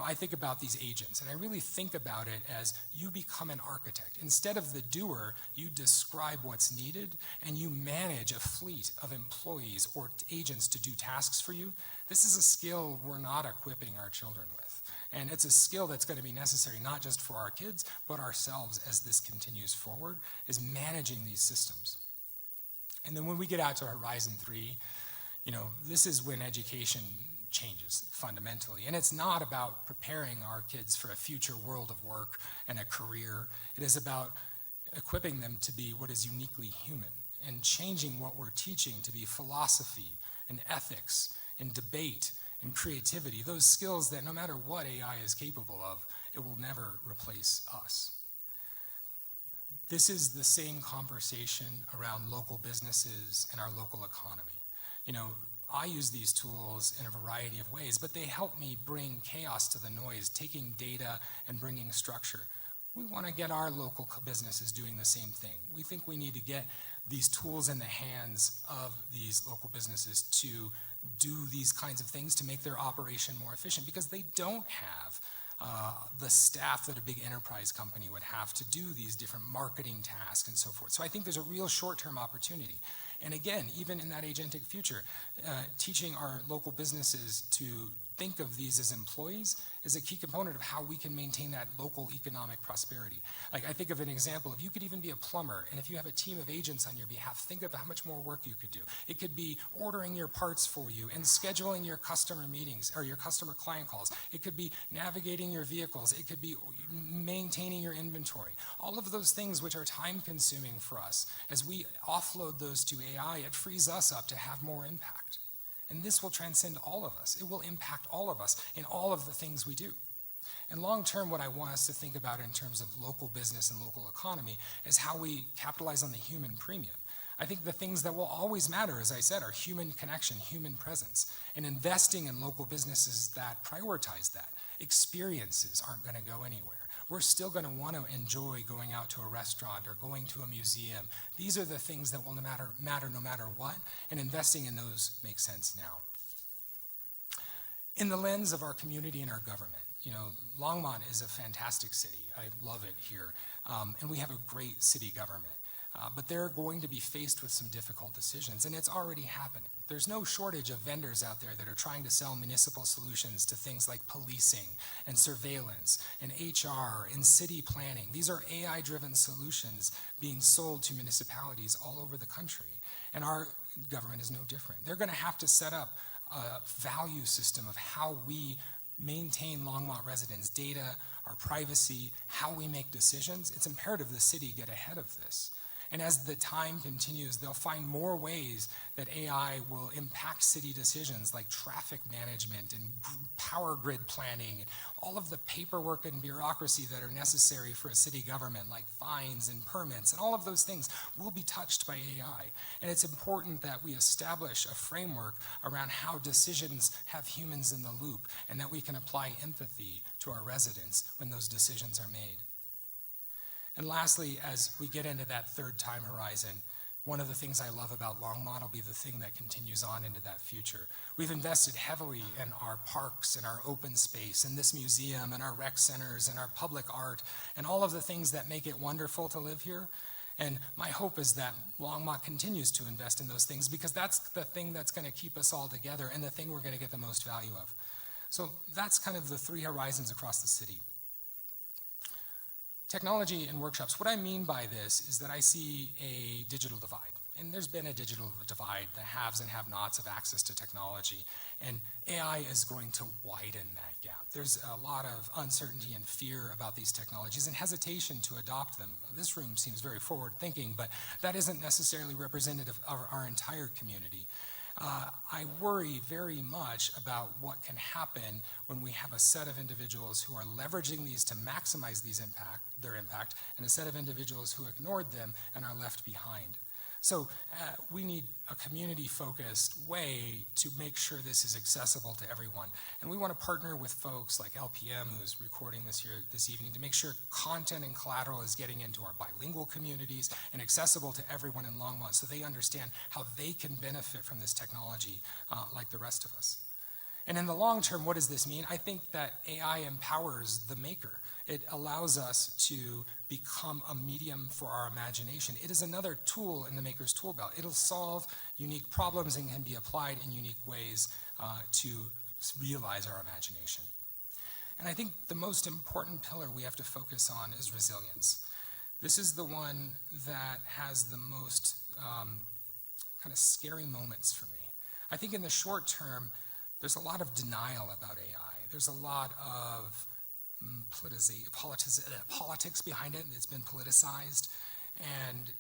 I think about these agents, and I really think about it as you become an architect. Instead of the doer, you describe what's needed, and you manage a fleet of employees or agents to do tasks for you. This is a skill we're not equipping our children with. And it's a skill that's going to be necessary not just for our kids, but ourselves as this continues forward, is managing these systems. And then when we get out to Horizon 3, this is when education changes fundamentally. And it's not about preparing our kids for a future world of work and a career. It is about equipping them to be what is uniquely human and changing what we're teaching to be philosophy and ethics and debate and creativity, those skills that no matter what AI is capable of, it will never replace us. This is the same conversation around local businesses and our local economy. I use these tools in a variety of ways, but they help me bring chaos to the noise, taking data and bringing structure. We want to get our local businesses doing the same thing. We think we need to get these tools in the hands of these local businesses to do these kinds of things to make their operation more efficient, because they don't have the staff that a big enterprise company would have to do these different marketing tasks and so forth. So I think there's a real short-term opportunity. And again, even in that agentic future, teaching our local businesses to think of these as employees is a key component of how we can maintain that local economic prosperity. Like, I think of an example of, you could even be a plumber, and if you have a team of agents on your behalf, think of how much more work you could do. It could be ordering your parts for you and scheduling your customer meetings or your customer client calls. It could be navigating your vehicles. It could be maintaining your inventory. All of those things which are time consuming for us, as we offload those to AI, it frees us up to have more impact. And this will transcend all of us. It will impact all of us in all of the things we do. And long term, what I want us to think about in terms of local business and local economy is how we capitalize on the human premium. I think the things that will always matter, as I said, are human connection, human presence, and investing in local businesses that prioritize that. Experiences aren't going to go anywhere. We're still going to want to enjoy going out to a restaurant or going to a museum. These are the things that will matter no matter what, and investing in those makes sense now. In the lens of our community and our government, Longmont is a fantastic city. I love it here, and we have a great city government. But they're going to be faced with some difficult decisions, and it's already happening. There's no shortage of vendors out there that are trying to sell municipal solutions to things like policing and surveillance and HR and city planning. These are AI-driven solutions being sold to municipalities all over the country, and our government is no different. They're going to have to set up a value system of how we maintain Longmont residents' data, our privacy, how we make decisions. It's imperative the city get ahead of this. And as the time continues, they'll find more ways that AI will impact city decisions like traffic management and power grid planning, all of the paperwork and bureaucracy that are necessary for a city government, like fines and permits, and all of those things will be touched by AI. And it's important that we establish a framework around how decisions have humans in the loop, and that we can apply empathy to our residents when those decisions are made. And lastly, as we get into that third time horizon, one of the things I love about Longmont will be the thing that continues on into that future. We've invested heavily in our parks and our open space, and this museum and our rec centers and our public art and all of the things that make it wonderful to live here. And my hope is that Longmont continues to invest in those things, because that's the thing that's going to keep us all together and the thing we're going to get the most value of. So that's kind of the three horizons across the city. Technology and workshops. What I mean by this is that I see a digital divide. And there's been a digital divide, the haves and have-nots of access to technology, and AI is going to widen that gap. There's a lot of uncertainty and fear about these technologies and hesitation to adopt them. This room seems very forward-thinking, but that isn't necessarily representative of our entire community. I worry very much about what can happen when we have a set of individuals who are leveraging these to maximize their impact, and a set of individuals who ignored them and are left behind. So we need a community-focused way to make sure this is accessible to everyone. And we want to partner with folks like LPM, who's recording this here this evening, to make sure content and collateral is getting into our bilingual communities and accessible to everyone in Longmont so they understand how they can benefit from this technology like the rest of us. And in the long term, what does this mean? I think that AI empowers the maker. It allows us to become a medium for our imagination. It is another tool in the maker's tool belt. It'll solve unique problems and can be applied in unique ways to realize our imagination. And I think the most important pillar we have to focus on is resilience. This is the one that has the most kind of scary moments for me. I think in the short term, there's a lot of denial about AI. There's a lot of politics behind it. It's been politicized. And,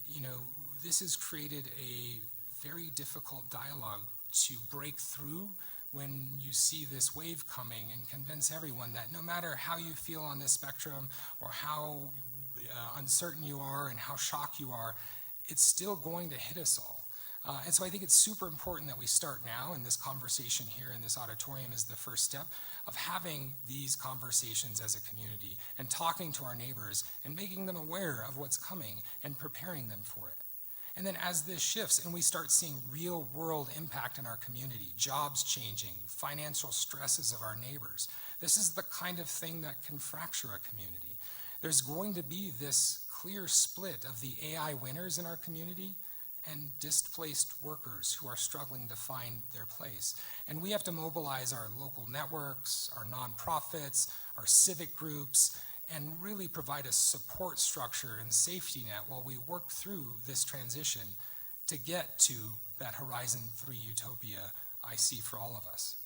this has created a very difficult dialogue to break through when you see this wave coming and convince everyone that no matter how you feel on this spectrum or how uncertain you are and how shocked you are, it's still going to hit us all. And so I think it's super important that we start now, and this conversation here in this auditorium is the first step of having these conversations as a community and talking to our neighbors and making them aware of what's coming and preparing them for it. And then as this shifts and we start seeing real world impact in our community, jobs changing, financial stresses of our neighbors, this is the kind of thing that can fracture a community. There's going to be this clear split of the AI winners in our community and displaced workers who are struggling to find their place. And we have to mobilize our local networks, our nonprofits, our civic groups, and really provide a support structure and safety net while we work through this transition to get to that Horizon 3 utopia I see for all of us.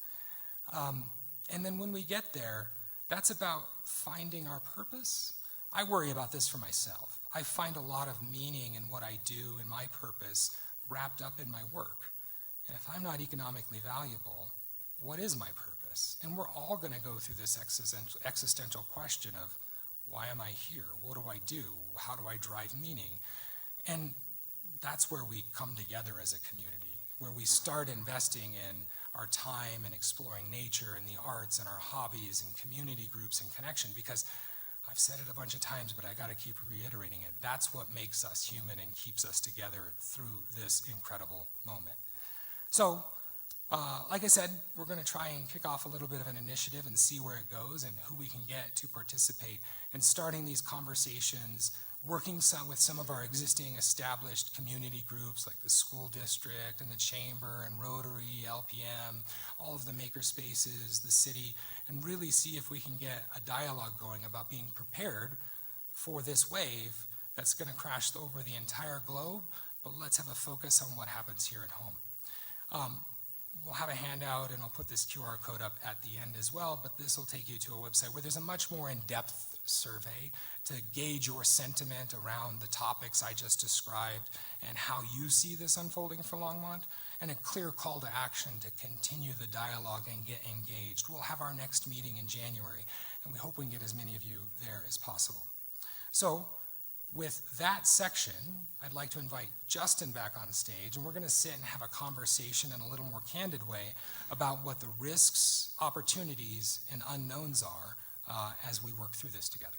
And then when we get there, that's about finding our purpose. I worry about this for myself. I find a lot of meaning in what I do and my purpose wrapped up in my work. And if I'm not economically valuable, what is my purpose? And we're all going to go through this existential question of, why am I here? What do I do? How do I drive meaning? And that's where we come together as a community, where we start investing in our time and exploring nature and the arts and our hobbies and community groups and connection, because I've said it a bunch of times, but I got to keep reiterating it. That's what makes us human and keeps us together through this incredible moment. So, like I said, we're going to try and kick off a little bit of an initiative and see where it goes and who we can get to participate in starting these conversations, working with some of our existing established community groups like the school district and the chamber and Rotary, LPM, all of the maker spaces, the city, and really see if we can get a dialogue going about being prepared for this wave that's going to crash over the entire globe, but let's have a focus on what happens here at home. We'll have a handout, and I'll put this QR code up at the end as well, but this will take you to a website where there's a much more in-depth survey to gauge your sentiment around the topics I just described and how you see this unfolding for Longmont, and a clear call to action to continue the dialogue and get engaged. We'll have our next meeting in January, and we hope we can get as many of you there as possible. So, with that section, I'd like to invite Justin back on stage, and we're going to sit and have a conversation in a little more candid way about what the risks, opportunities, and unknowns are as we work through this together.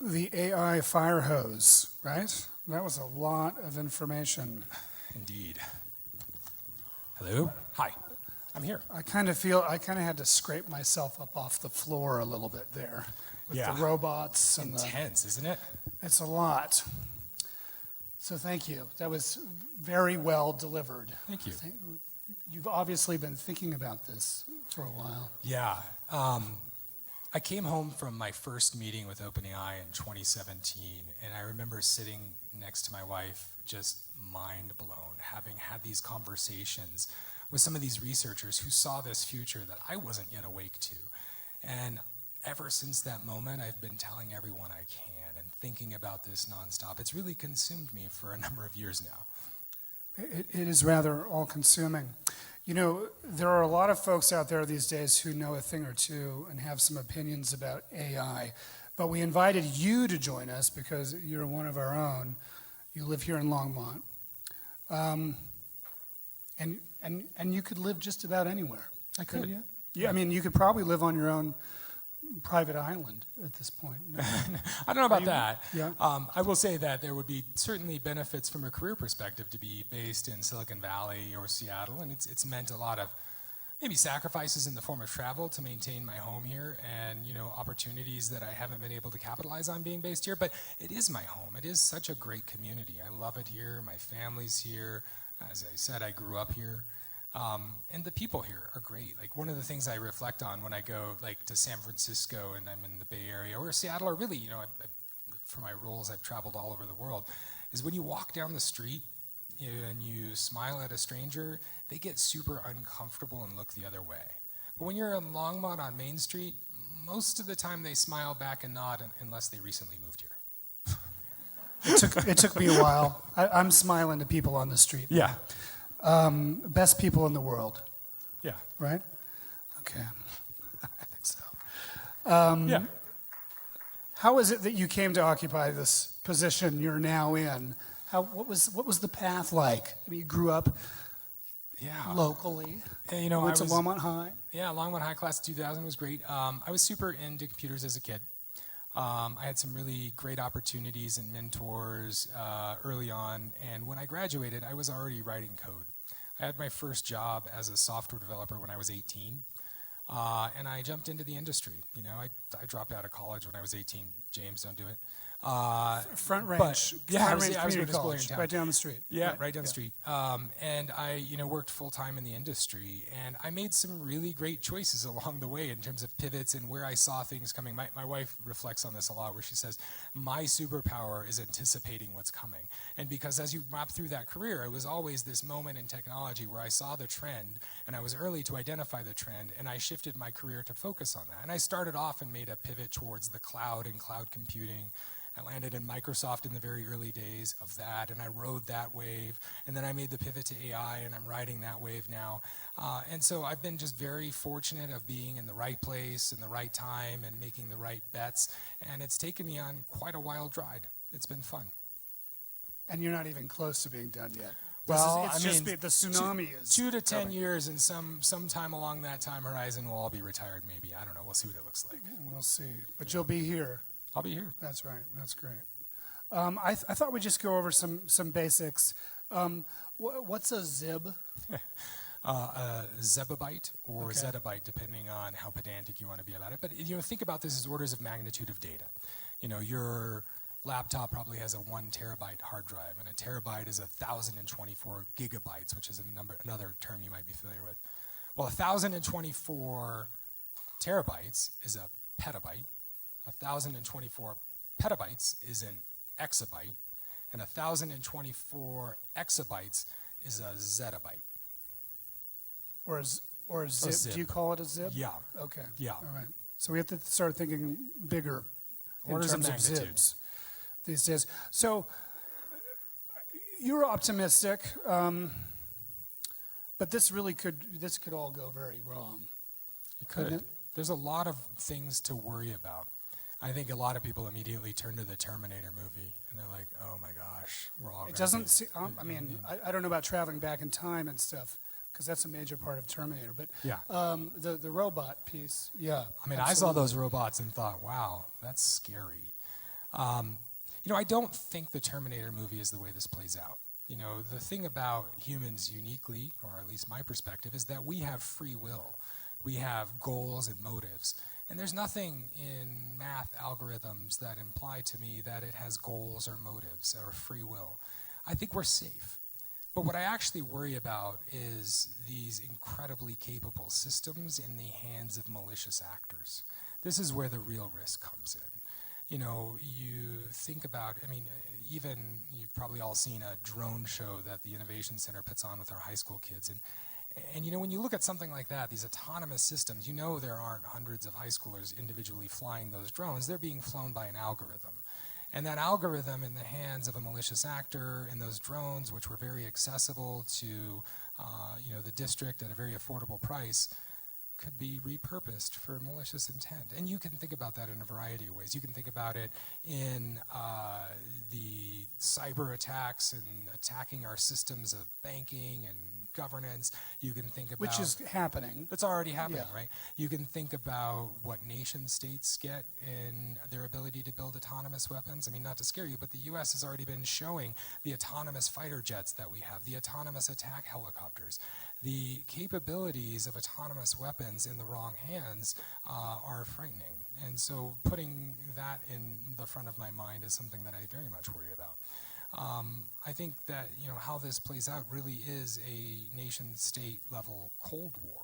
The AI fire hose, right? That was a lot of information. Indeed. Hello? Hi. I'm here. I kind of had to scrape myself up off the floor a little bit there. with Yeah. the robots and Intense, isn't it? it's a lot. So thank you. That was very well delivered. Thank you. You've obviously been thinking about this for a while. Yeah. I came home from my first meeting with OpenAI in 2017, and I remember sitting next to my wife, just mind blown, having had these conversations with some of these researchers who saw this future that I wasn't yet awake to. And ever since that moment, I've been telling everyone I can and thinking about this nonstop. It's really consumed me for a number of years now. It is rather all-consuming. You know, there are a lot of folks out there these days who know a thing or two and have some opinions about AI. But we invited you to join us because you're one of our own. You live here in Longmont. And you could live just about anywhere. I could. You? Yeah, I mean, you could probably live on your own private island at this point. No. I don't know about that. Yeah. I will say that there would be certainly benefits from a career perspective to be based in Silicon Valley or Seattle, and it's meant a lot of maybe sacrifices in the form of travel to maintain my home here and, you know, opportunities that I haven't been able to capitalize on being based here, but it is my home. It is such a great community. I love it here. My family's here. As I said, I grew up here. And the people here are great. Like, one of the things I reflect on when I go like to San Francisco and I'm in the Bay Area or Seattle, or really, you know, for my roles, I've traveled all over the world, is when you walk down the street and you smile at a stranger, they get super uncomfortable and look the other way. But when you're in Longmont on Main Street, most of the time they smile back and nod unless they recently moved here. It took me a while. I'm smiling to people on the street. Yeah. Best people in the world, Yeah. right? Okay, I think so. Yeah. How is it that you came to occupy this position you're now in? What was the path like? I mean, you grew up Yeah. locally. You know, Went to Longmont High. Yeah, Longmont High class of 2000 was great. I was super into computers as a kid. I had some really great opportunities and mentors early on, and when I graduated, I was already writing code. I had my first job as a software developer when I was 18, and I jumped into the industry. You know, I dropped out of college when I was 18. James, don't do it. Front Range. But, yeah, I was Range going to Community school College, here in town. right down the street. Yeah, right down the street. And I, you know, worked full time in the industry, and I made some really great choices along the way in terms of pivots and where I saw things coming. My wife reflects on this a lot, where she says, my superpower is anticipating what's coming. And because as you map through that career, it was always this moment in technology where I saw the trend, and I was early to identify the trend, and I shifted my career to focus on that. And I started off and made a pivot towards the cloud and cloud computing. I landed in Microsoft in the very early days of that, and I rode that wave. And then I made the pivot to AI, and I'm riding that wave now. And so I've been just very fortunate of being in the right place, in the right time, and making the right bets. And it's taken me on quite a wild ride. It's been fun. And you're not even close to being done yet. Well, it's I just mean, the tsunami is 2 to 10 coming. years, and sometime along that time horizon, we'll all be retired maybe. I don't know. We'll see what it looks like. We'll see. But you'll be here. I'll be here. That's right. That's great. I thought we'd just go over some basics. What's a zib? A zettabyte or Okay. zettabyte, depending on how pedantic you want to be about it. But, you know, think about this as orders of magnitude of data. You know, your laptop probably has a 1 terabyte hard drive, and a terabyte is 1,024 gigabytes, which is another term you might be familiar with. Well, 1,024 terabytes is a petabyte. 1,024 petabytes is an exabyte, and 1,024 exabytes is a zettabyte. Or a zip? zip. Do you call it a zip? Yeah. Okay. Yeah. All right. So we have to start thinking bigger in Orders of terms of magnitude. zibs these days. So you're optimistic, but this could all go very wrong. It could. Couldn't it? There's a lot of things to worry about. I think a lot of people immediately turn to the Terminator movie, and they're like, oh my gosh, we're all It gonna doesn't be- see, I mean, I don't know about traveling back in time and stuff, because that's a major part of Terminator. But Yeah. the robot piece, yeah. I mean, I saw those robots and thought, wow, that's scary. You know, I don't think the Terminator movie is the way this plays out. You know, the thing about humans uniquely, or at least my perspective, is that we have free will. We have goals and motives. And there's nothing in math algorithms that imply to me that it has goals or motives or free will. I think we're safe. But what I actually worry about is these incredibly capable systems in the hands of malicious actors. This is where the real risk comes in. You know, you think about, I mean, even you've probably all seen a drone show that the Innovation Center puts on with our high school kids. And you know, when you look at something like that, these autonomous systems, you know there aren't hundreds of high schoolers individually flying those drones. They're being flown by an algorithm. And that algorithm in the hands of a malicious actor and those drones, which were very accessible to you know, the district at a very affordable price, could be repurposed for malicious intent. And you can think about that in a variety of ways. You can think about it in the cyber attacks and attacking our systems of banking and governance. You can think about... Which is happening. It's already happening, Yeah. right? You can think about what nation states get in their ability to build autonomous weapons. I mean, not to scare you, but the US has already been showing the autonomous fighter jets that we have, the autonomous attack helicopters. The capabilities of autonomous weapons in the wrong hands are frightening. And so putting that in the front of my mind is something that I very much worry about. I think that, you know, how this plays out really is a nation-state level Cold War.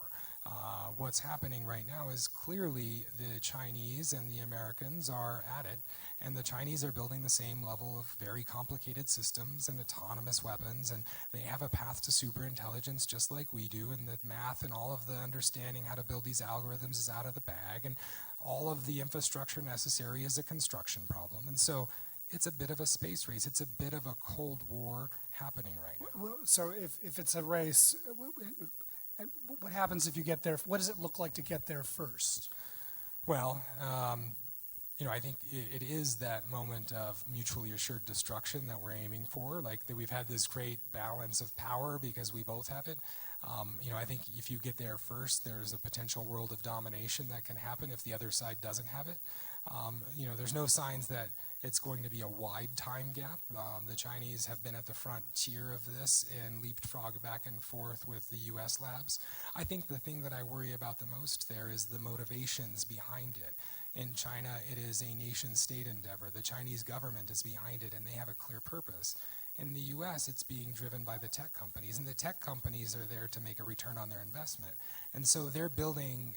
What's happening right now is clearly the Chinese and the Americans are at it, and the Chinese are building the same level of very complicated systems and autonomous weapons, and they have a path to superintelligence just like we do, and the math and all of the understanding how to build these algorithms is out of the bag, and all of the infrastructure necessary is a construction problem. And so it's a bit of a space race. It's a bit of a Cold War happening right now. Well, so if it's a race, what happens if you get there? What does it look like to get there first? Well, you know, I think it is that moment of mutually assured destruction that we're aiming for. Like that we've had this great balance of power because we both have it. You know, I think if you get there first, there's a potential world of domination that can happen if the other side doesn't have it. You know, there's no signs that it's going to be a wide time gap. The Chinese have been at the frontier of this and leapfrog back and forth with the US labs. I think the thing that I worry about the most there is the motivations behind it. In China, it is a nation-state endeavor. The Chinese government is behind it, and they have a clear purpose. In the US, it's being driven by the tech companies, and the tech companies are there to make a return on their investment. And so they're building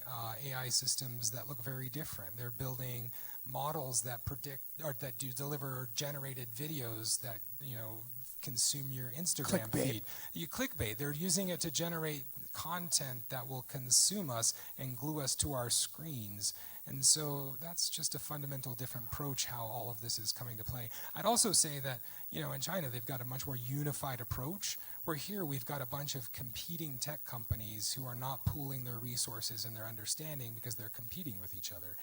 AI systems that look very different. They're building models that predict or that do deliver generated videos that, you know, consume your Instagram feed. You clickbait. They're using it to generate content that will consume us and glue us to our screens. And so that's just a fundamental different approach how all of this is coming to play. I'd also say that, you know, in China, they've got a much more unified approach, where here we've got a bunch of competing tech companies who are not pooling their resources and their understanding because they're competing with each other.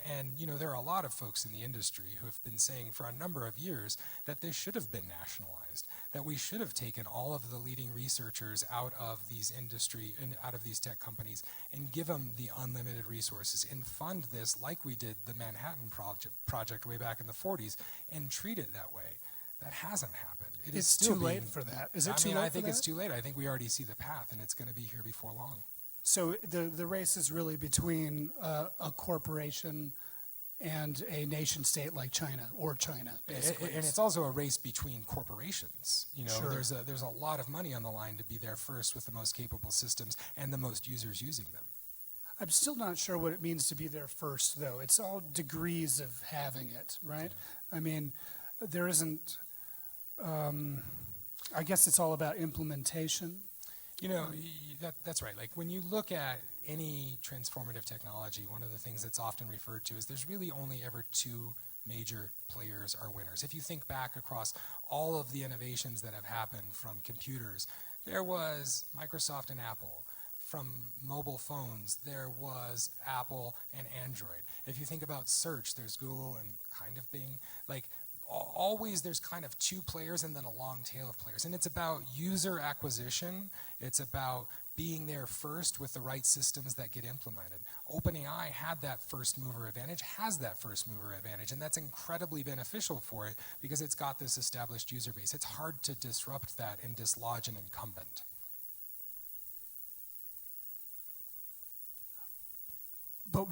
And, you know, there are a lot of folks in the industry who have been saying for a number of years that this should have been nationalized, that we should have taken all of the leading researchers out of these industry and out of these tech companies and give them the unlimited resources and fund this like we did the Manhattan project way back in the 40s and treat it that way. That hasn't happened. It's too late for that. Is it too late for that? I think it's too late. I think we already see the path, and it's going to be here before long. So the race is really between a corporation and a nation state like China, or China, basically. And it's also a race between corporations. You know, Sure. there's a lot of money on the line to be there first with the most capable systems and the most users using them. I'm still not sure what it means to be there first, though. It's all degrees of having it, right? Yeah. I mean, there isn't, I guess it's all about implementation. You know, that's right. Like when you look at any transformative technology, one of the things that's often referred to is there's really only ever two major players are winners. If you think back across all of the innovations that have happened from computers, there was Microsoft and Apple. From mobile phones, there was Apple and Android. If you think about search, there's Google and kind of Bing. Like always there's kind of two players and then a long tail of players. And it's about user acquisition. It's about being there first with the right systems that get implemented. OpenAI had that first mover advantage, has that first mover advantage, and that's incredibly beneficial for it because it's got this established user base. It's hard to disrupt that and dislodge an incumbent. But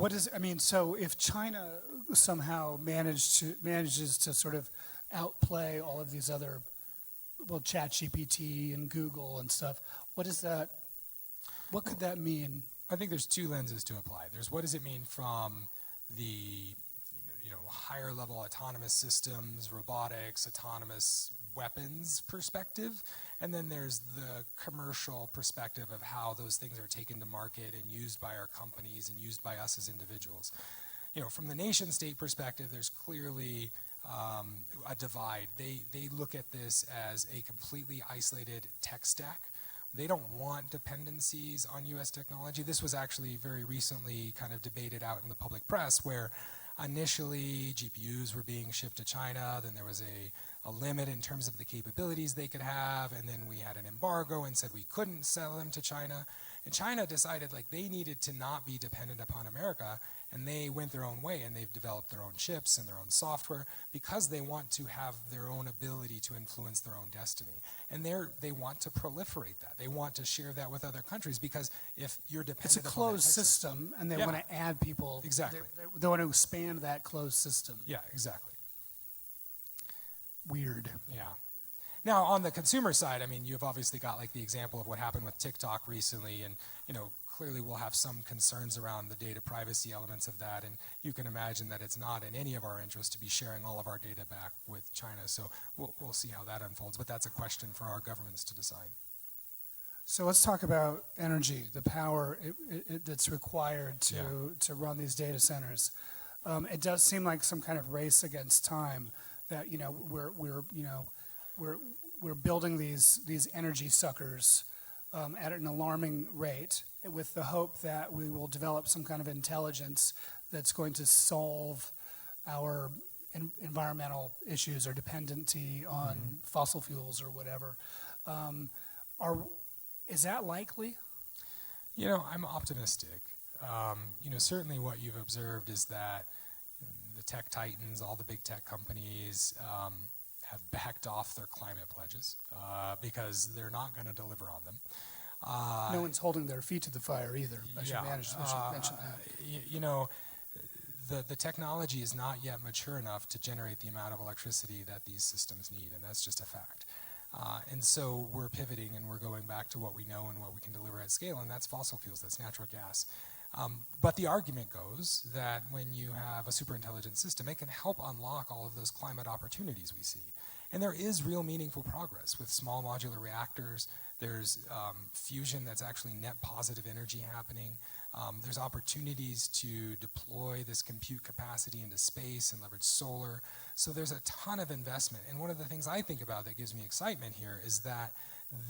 so if China somehow manages to sort of outplay all of these other, well, ChatGPT and Google and stuff, what could that mean? I think there's two lenses to apply. There's what does it mean from the higher level autonomous systems, robotics, autonomous weapons perspective, and then there's the commercial perspective of how those things are taken to market and used by our companies and used by us as individuals. From the nation state perspective, there's clearly a divide. They look at this as a completely isolated tech stack. They don't want dependencies on US technology. This was actually very recently kind of debated out in the public press, where initially GPUs were being shipped to China, then there was a limit in terms of the capabilities they could have, and then we had an embargo and said we couldn't sell them to China. And China decided they needed to not be dependent upon America, and they went their own way, and they've developed their own chips and their own software because they want to have their own ability to influence their own destiny. And they want to proliferate that. They want to share that with other countries, because if you're dependent It's a closed system, and they want to add people. Exactly. They want to expand that closed system. Yeah, exactly. Weird. Yeah. Now, on the consumer side, you've obviously got the example of what happened with TikTok recently, and clearly we'll have some concerns around the data privacy elements of that, and you can imagine that it's not in any of our interest to be sharing all of our data back with China, so we'll see how that unfolds, but that's a question for our governments to decide. So let's talk about energy, the power that's required to run these data centers. It does seem like some kind of race against time, that we're building these energy suckers at an alarming rate, with the hope that we will develop some kind of intelligence that's going to solve our environmental issues or dependency on fossil fuels or whatever. Is that likely? I'm optimistic. Certainly what you've observed is that the tech titans, all the big tech companies, have backed off their climate pledges because they're not going to deliver on them. No one's holding their feet to the fire either. I should mention that. The technology is not yet mature enough to generate the amount of electricity that these systems need, and that's just a fact. And so we're pivoting, and we're going back to what we know and what we can deliver at scale, and that's fossil fuels, that's natural gas. But the argument goes that when you have a super intelligent system, it can help unlock all of those climate opportunities we see. And there is real meaningful progress with small modular reactors. There's fusion that's actually net positive energy happening. There's opportunities to deploy this compute capacity into space and leverage solar. So there's a ton of investment. And one of the things I think about that gives me excitement here is that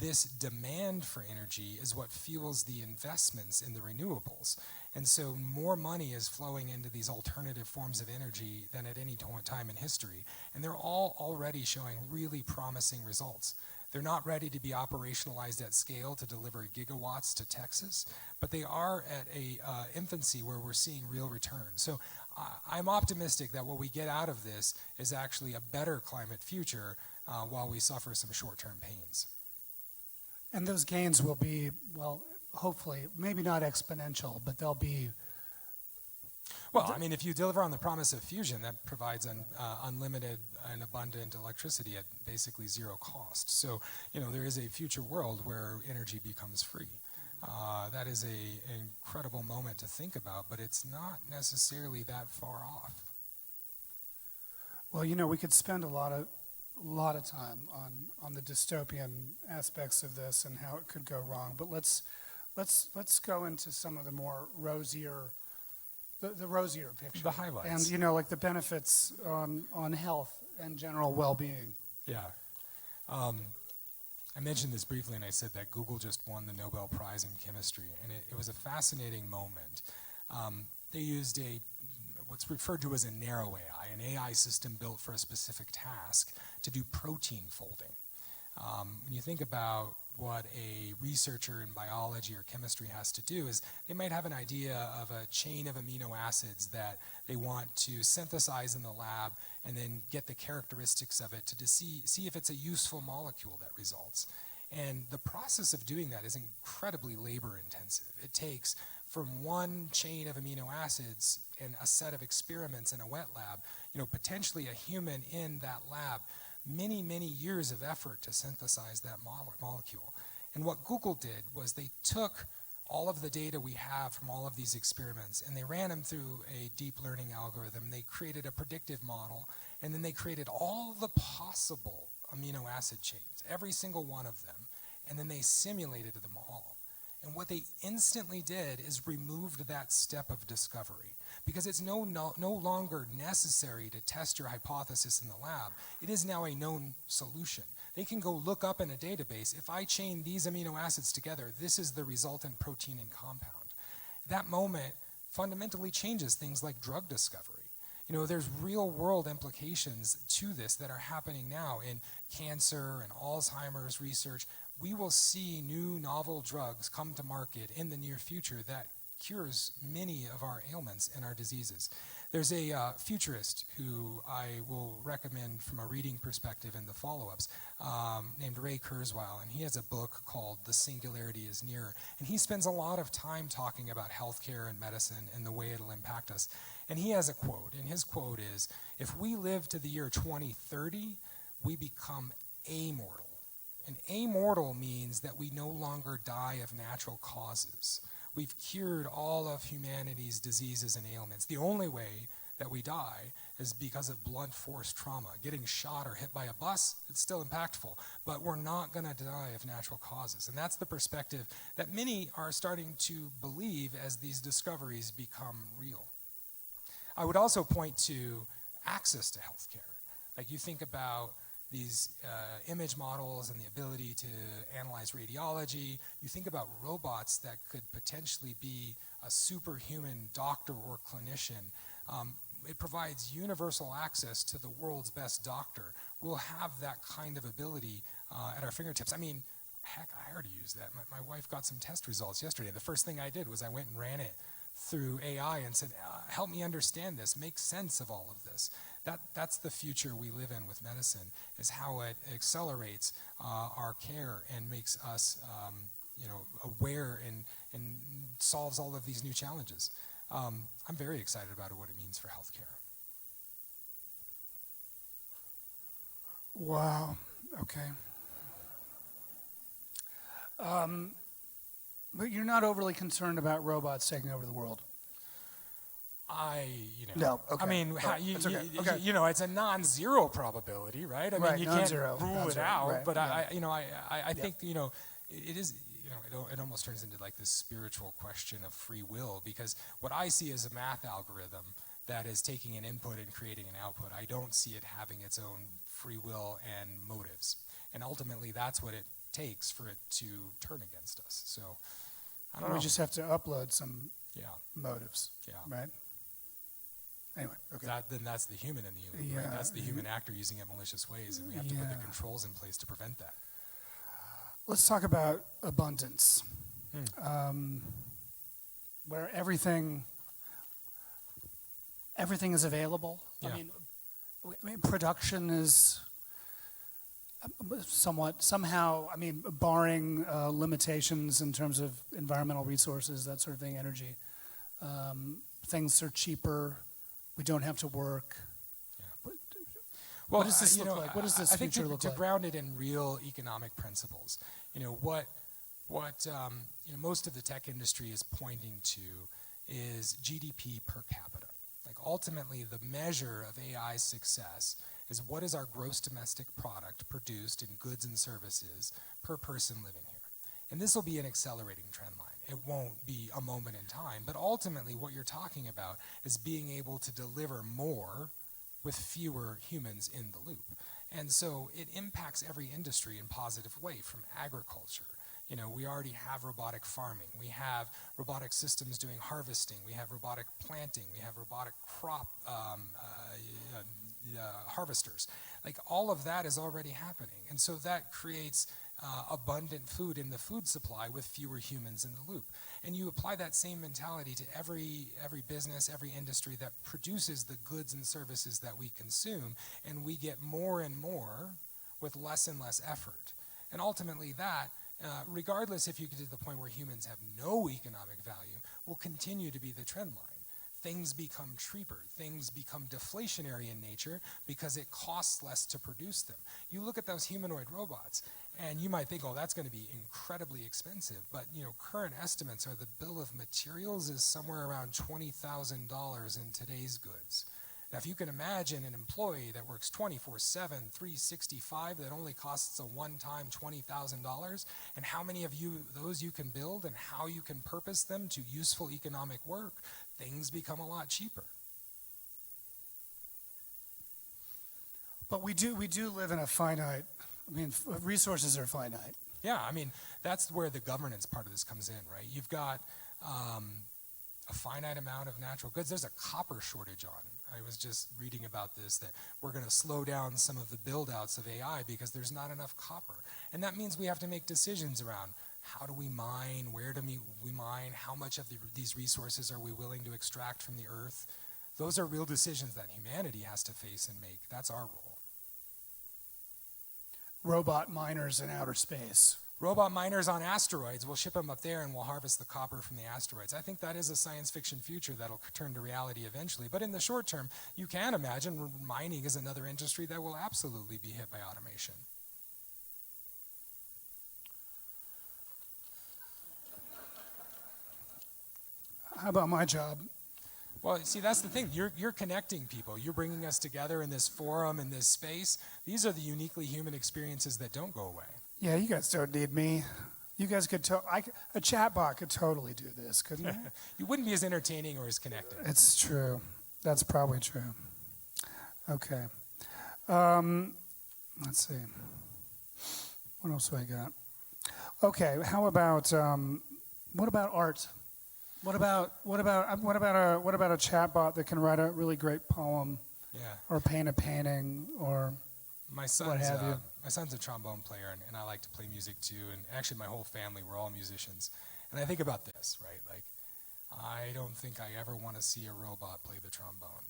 this demand for energy is what fuels the investments in the renewables. And so more money is flowing into these alternative forms of energy than at any time in history. And they're all already showing really promising results. They're not ready to be operationalized at scale to deliver gigawatts to Texas, but they are at a infancy where we're seeing real returns. So I'm optimistic that what we get out of this is actually a better climate future while we suffer some short-term pains. And those gains will be, well, hopefully, maybe not exponential, but they'll be. Well, if you deliver on the promise of fusion, that provides unlimited and abundant electricity at basically zero cost. So, there is a future world where energy becomes free. That is an incredible moment to think about, but it's not necessarily that far off. Well, we could spend a lot of time on the dystopian aspects of this and how it could go wrong. But let's go into some of the more rosier, the rosier picture. The highlights. And the benefits on health and general well-being. Yeah. I mentioned this briefly, and I said that Google just won the Nobel Prize in Chemistry, and it was a fascinating moment. They used what's referred to as a narrow AI, an AI system built for a specific task to do protein folding. When you think about what a researcher in biology or chemistry has to do, is they might have an idea of a chain of amino acids that they want to synthesize in the lab and then get the characteristics of it to see if it's a useful molecule that results. And the process of doing that is incredibly labor intensive. It takes from one chain of amino acids in a set of experiments in a wet lab, potentially a human in that lab, many, many years of effort to synthesize that molecule. And what Google did was they took all of the data we have from all of these experiments and they ran them through a deep learning algorithm. They created a predictive model, and then they created all the possible amino acid chains, every single one of them, and then they simulated them all. And what they instantly did is removed that step of discovery, because it's no longer necessary to test your hypothesis in the lab. It is now a known solution. They can go look up in a database, if I chain these amino acids together, this is the resultant protein and compound. That moment fundamentally changes things like drug discovery. There's real world implications to this that are happening now in cancer and Alzheimer's research. We will see new novel drugs come to market in the near future that cures many of our ailments and our diseases. There's a futurist who I will recommend from a reading perspective in the follow-ups, named Ray Kurzweil, and he has a book called The Singularity is Near, and he spends a lot of time talking about healthcare and medicine and the way it'll impact us. And he has a quote, and his quote is, if we live to the year 2030, we become amortal. And amortal means that we no longer die of natural causes. We've cured all of humanity's diseases and ailments. The only way that we die is because of blunt force trauma. Getting shot or hit by a bus, it's still impactful, but we're not gonna die of natural causes. And that's the perspective that many are starting to believe as these discoveries become real. I would also point to access to healthcare. Like, you think about these image models and the ability to analyze radiology. You think about robots that could potentially be a superhuman doctor or clinician. It provides universal access to the world's best doctor. We'll have that kind of ability at our fingertips. I mean, heck, I already use that. My wife got some test results yesterday. The first thing I did was I went and ran it through AI and said, help me understand this, make sense of all of this. That's the future we live in with medicine, is how it accelerates our care and makes us aware and solves all of these new challenges. I'm very excited about what it means for healthcare. Wow, okay. But you're not overly concerned about robots taking over the world? No, okay. I mean, It's okay. It's a non-zero probability, right? I mean, Right, you non-zero, can't rule it non-zero, out, right, but yeah. I think, it is, it almost turns into like this spiritual question of free will, because what I see as a math algorithm that is taking an input and creating an output, I don't see it having its own free will and motives. And ultimately, that's what it takes for it to turn against us. So, I don't know. We just have to upload some motives, Yeah. right? Anyway, okay. Then that's the human in the loop, right? Yeah. That's the human actor using it malicious ways, and we have to put the controls in place to prevent that. Let's talk about abundance, where everything is available. Yeah. I mean, production is somehow, barring limitations in terms of environmental resources, that sort of thing, energy, things are cheaper. We don't have to work. Yeah. What does this look like? What does this future look like? To ground it in real economic principles, what most of the tech industry is pointing to is GDP per capita. Like, ultimately, the measure of AI's success is what is our gross domestic product produced in goods and services per person living here. And this will be an accelerating trend line. It won't be a moment in time, but ultimately what you're talking about is being able to deliver more with fewer humans in the loop. And so it impacts every industry in a positive way, from agriculture. We already have robotic farming. We have robotic systems doing harvesting. We have robotic planting. We have robotic crop harvesters. Like, all of that is already happening. And so that creates abundant food in the food supply with fewer humans in the loop. And you apply that same mentality to every business, every industry that produces the goods and services that we consume, and we get more and more with less and less effort. And ultimately that regardless if you get to the point where humans have no economic value, will continue to be the trend line. Things become cheaper, things become deflationary in nature because it costs less to produce them. You look at those humanoid robots, and you might think, oh, that's going to be incredibly expensive, but current estimates are the bill of materials is somewhere around $20,000 in today's goods. Now, if you can imagine an employee that works 24/7, 365, that only costs a one-time $20,000, and how many of those you can build and how you can purpose them to useful economic work, things become a lot cheaper. But we do live in a finite, resources are finite. Yeah, that's where the governance part of this comes in, right? You've got a finite amount of natural goods. There's a copper shortage on. I was just reading about this, that we're going to slow down some of the build-outs of AI because there's not enough copper. And that means we have to make decisions around how do we mine, where do we mine, how much of these resources are we willing to extract from the earth. Those are real decisions that humanity has to face and make. That's our role. Robot miners in outer space. Robot miners on asteroids, we'll ship them up there and we'll harvest the copper from the asteroids. I think that is a science fiction future that'll turn to reality eventually. But in the short term, you can imagine mining is another industry that will absolutely be hit by automation. How about my job? Well, see, that's the thing. You're connecting people. You're bringing us together in this forum, in this space. These are the uniquely human experiences that don't go away. Yeah, you guys don't need me. You guys could, a chatbot could totally do this, couldn't it? You wouldn't be as entertaining or as connected. It's true. That's probably true. Okay. Let's see. What else do I got? Okay, how about, what about art? What about a chatbot that can write a really great poem? Yeah. Or paint a painting, or my son's a trombone player, and I like to play music too. And actually, my whole family, we're all musicians. And I think about this, right? Like, I don't think I ever want to see a robot play the trombone.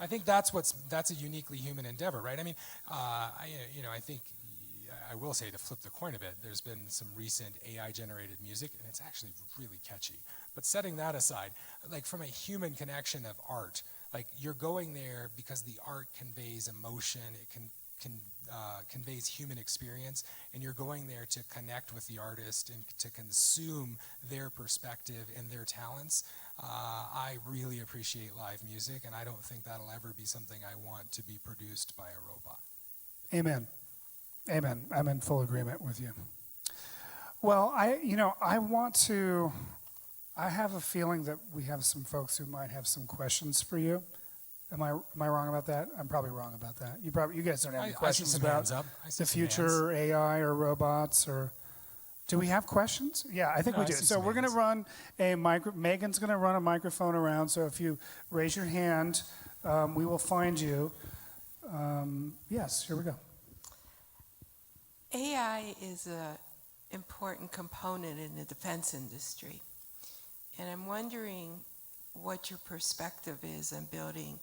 I think that's a uniquely human endeavor, right? I think I will say, to flip the coin a bit, there's been some recent AI-generated music, and it's actually really catchy. But setting that aside, like from a human connection of art, like you're going there because the art conveys emotion, it conveys human experience, and you're going there to connect with the artist and to consume their perspective and their talents. I really appreciate live music, and I don't think that'll ever be something I want to be produced by a robot. Amen. Amen. I'm in full agreement with you. Well, I have a feeling that we have some folks who might have some questions for you. Am I wrong about that? I'm probably wrong about that. You guys don't have any questions about the future AI or robots, or do we have questions? Yeah, I think we do. So we're going to run Megan's going to run a microphone around. So if you raise your hand, we will find you. Yes, here we go. AI is an important component in the defense industry, and I'm wondering what your perspective is on building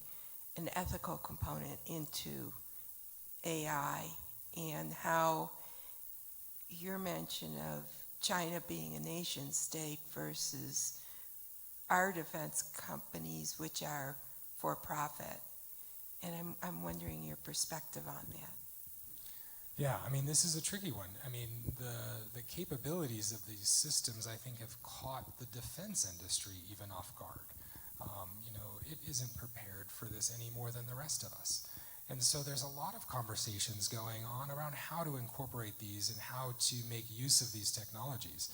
an ethical component into AI, and how your mention of China being a nation state versus our defense companies, which are for profit, and I'm wondering your perspective on that. Yeah, this is a tricky one. The capabilities of these systems, I think, have caught the defense industry even off guard. It isn't prepared for this any more than the rest of us. And so there's a lot of conversations going on around how to incorporate these and how to make use of these technologies.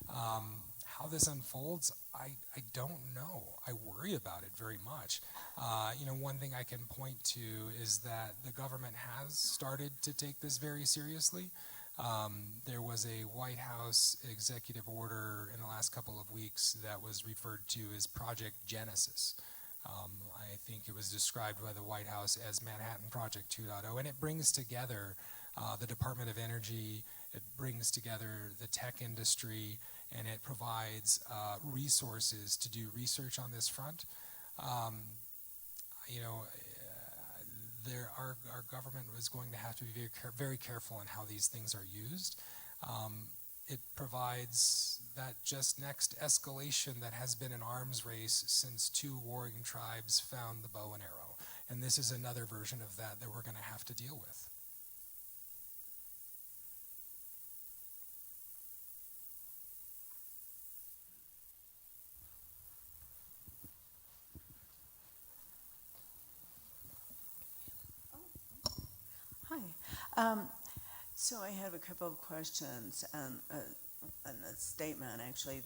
How this unfolds, I don't know. I worry about it very much. One thing I can point to is that the government has started to take this very seriously. There was a White House executive order in the last couple of weeks that was referred to as Project Genesis. I think it was described by the White House as Manhattan Project 2.0, and it brings together the Department of Energy, it brings together the tech industry, and it provides resources to do research on this front. Our government was going to have to be very careful in how these things are used. It provides that just next escalation that has been an arms race since two warring tribes found the bow and arrow. And this is another version of that we're going to have to deal with. Hi. So I have a couple of questions and a statement, actually.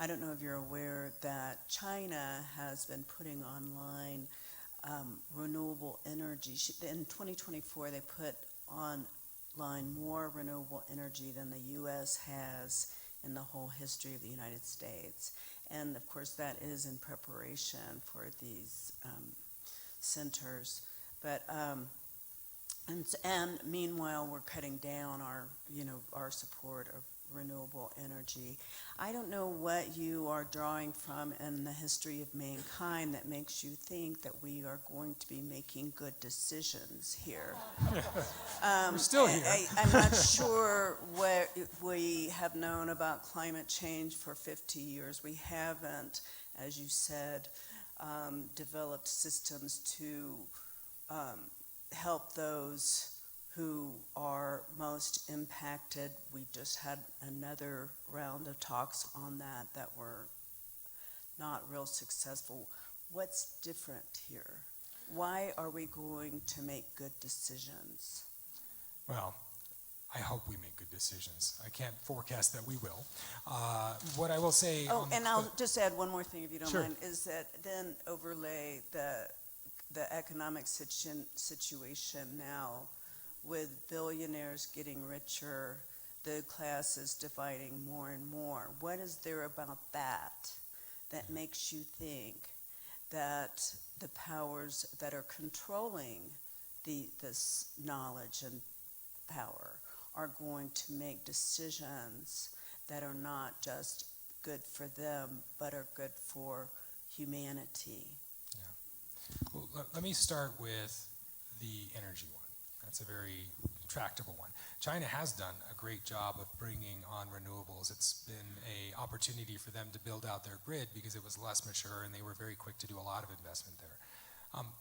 I don't know if you're aware that China has been putting online renewable energy. In 2024, they put online more renewable energy than the U.S. has in the whole history of the United States. And of course, that is in preparation for these centers. But and meanwhile, we're cutting down our support of renewable energy. I don't know what you are drawing from in the history of mankind that makes you think that we are going to be making good decisions here. We're still here. I'm not sure what we have known about climate change for 50 years. We haven't, as you said, developed systems to help those who are most impacted. We just had another round of talks on that were not real successful. What's different here? Why are we going to make good decisions? Well, I hope we make good decisions. I can't forecast that we will. What I will say... Oh, and I'll just add one more thing, if you don't Sure. mind, is that then overlay the economic situation now with billionaires getting richer, the class is dividing more and more. What is there about that makes you think that the powers that are controlling this knowledge and power are going to make decisions that are not just good for them, but are good for humanity? Well, let me start with the energy one. That's a very tractable one. China has done a great job of bringing on renewables. It's been an opportunity for them to build out their grid because it was less mature and they were very quick to do a lot of investment there.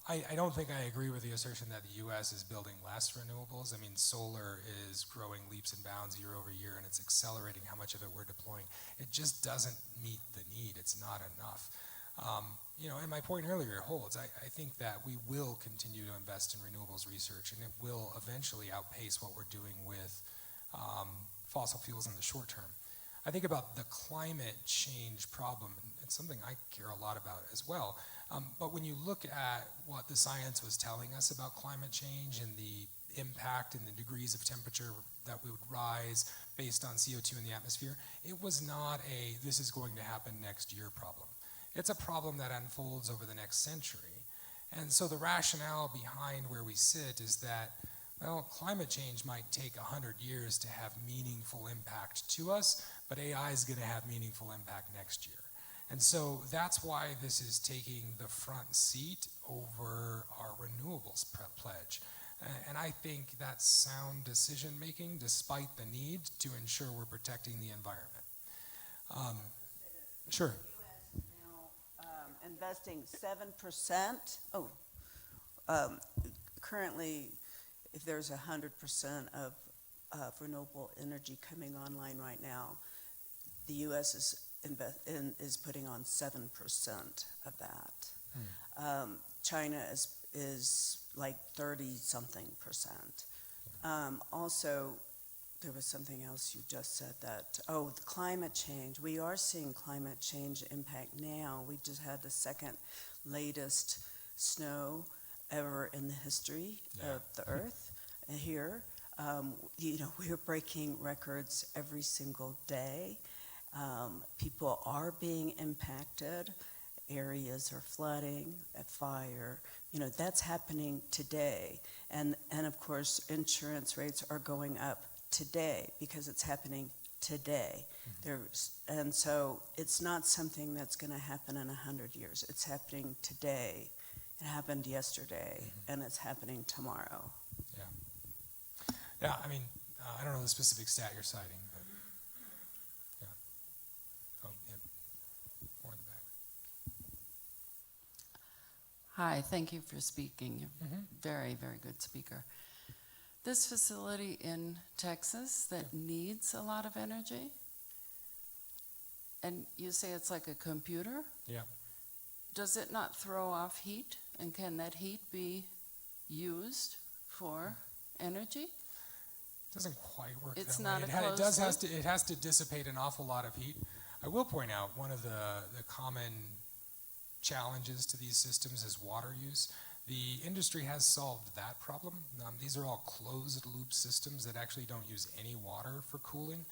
I don't think I agree with the assertion that the U.S. is building less renewables. I mean, solar is growing leaps and bounds year over year, and it's accelerating how much of it we're deploying. It just doesn't meet the need. It's not enough. And my point earlier holds. I think that we will continue to invest in renewables research, and it will eventually outpace what we're doing with fossil fuels in the short term. I think about the climate change problem, and it's something I care a lot about as well. But when you look at what the science was telling us about climate change and the impact and the degrees of temperature that we would rise based on CO2 in the atmosphere, it was not this is going to happen next year problem. It's a problem that unfolds over the next century. And so the rationale behind where we sit is that, well, climate change might take 100 years to have meaningful impact to us, but AI is going to have meaningful impact next year. And so that's why this is taking the front seat over our renewables pledge. And I think that's sound decision making despite the need to ensure we're protecting the environment. Sure. Investing 7%. Currently, if there's 100% of renewable energy coming online right now, the U.S. is putting on 7% of that. China is like 30-something%. Also, there was something else you just said that, the climate change. We are seeing climate change impact now. We just had the second latest snow ever in the history of the Earth here. We're breaking records every single day. People are being impacted. Areas are flooding, fire. That's happening today. And of course, insurance rates are going up today because it's happening today. And so it's not something that's going to happen in 100 years. It's happening today. It happened yesterday, and it's happening tomorrow. Yeah, I mean, I don't know the specific stat you're citing, but yeah. Oh, yeah. More in the back. Hi, thank you for speaking. You're very, very good speaker. This facility in Texas that needs a lot of energy, and you say it's like a computer? Yeah. Does it not throw off heat? And can that heat be used for energy? Doesn't quite work It's that not way. a closed It has to dissipate an awful lot of heat. I will point out one of the common challenges to these systems is water use. The industry has solved that problem. These are all closed loop systems that actually don't use any water for cooling,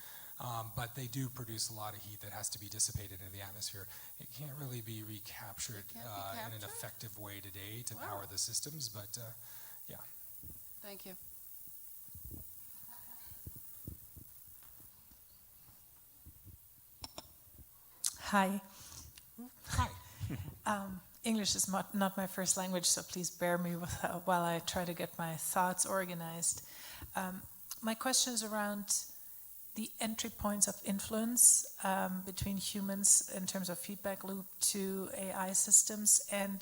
but they do produce a lot of heat that has to be dissipated into the atmosphere. It can't really be recaptured It can't be in an captured? effective way today to Wow. power the systems, but yeah. Thank you. Hi. Hi. English is not my first language, so please bear me with, while I try to get my thoughts organized. My question is around the entry points of influence between humans in terms of feedback loop to AI systems and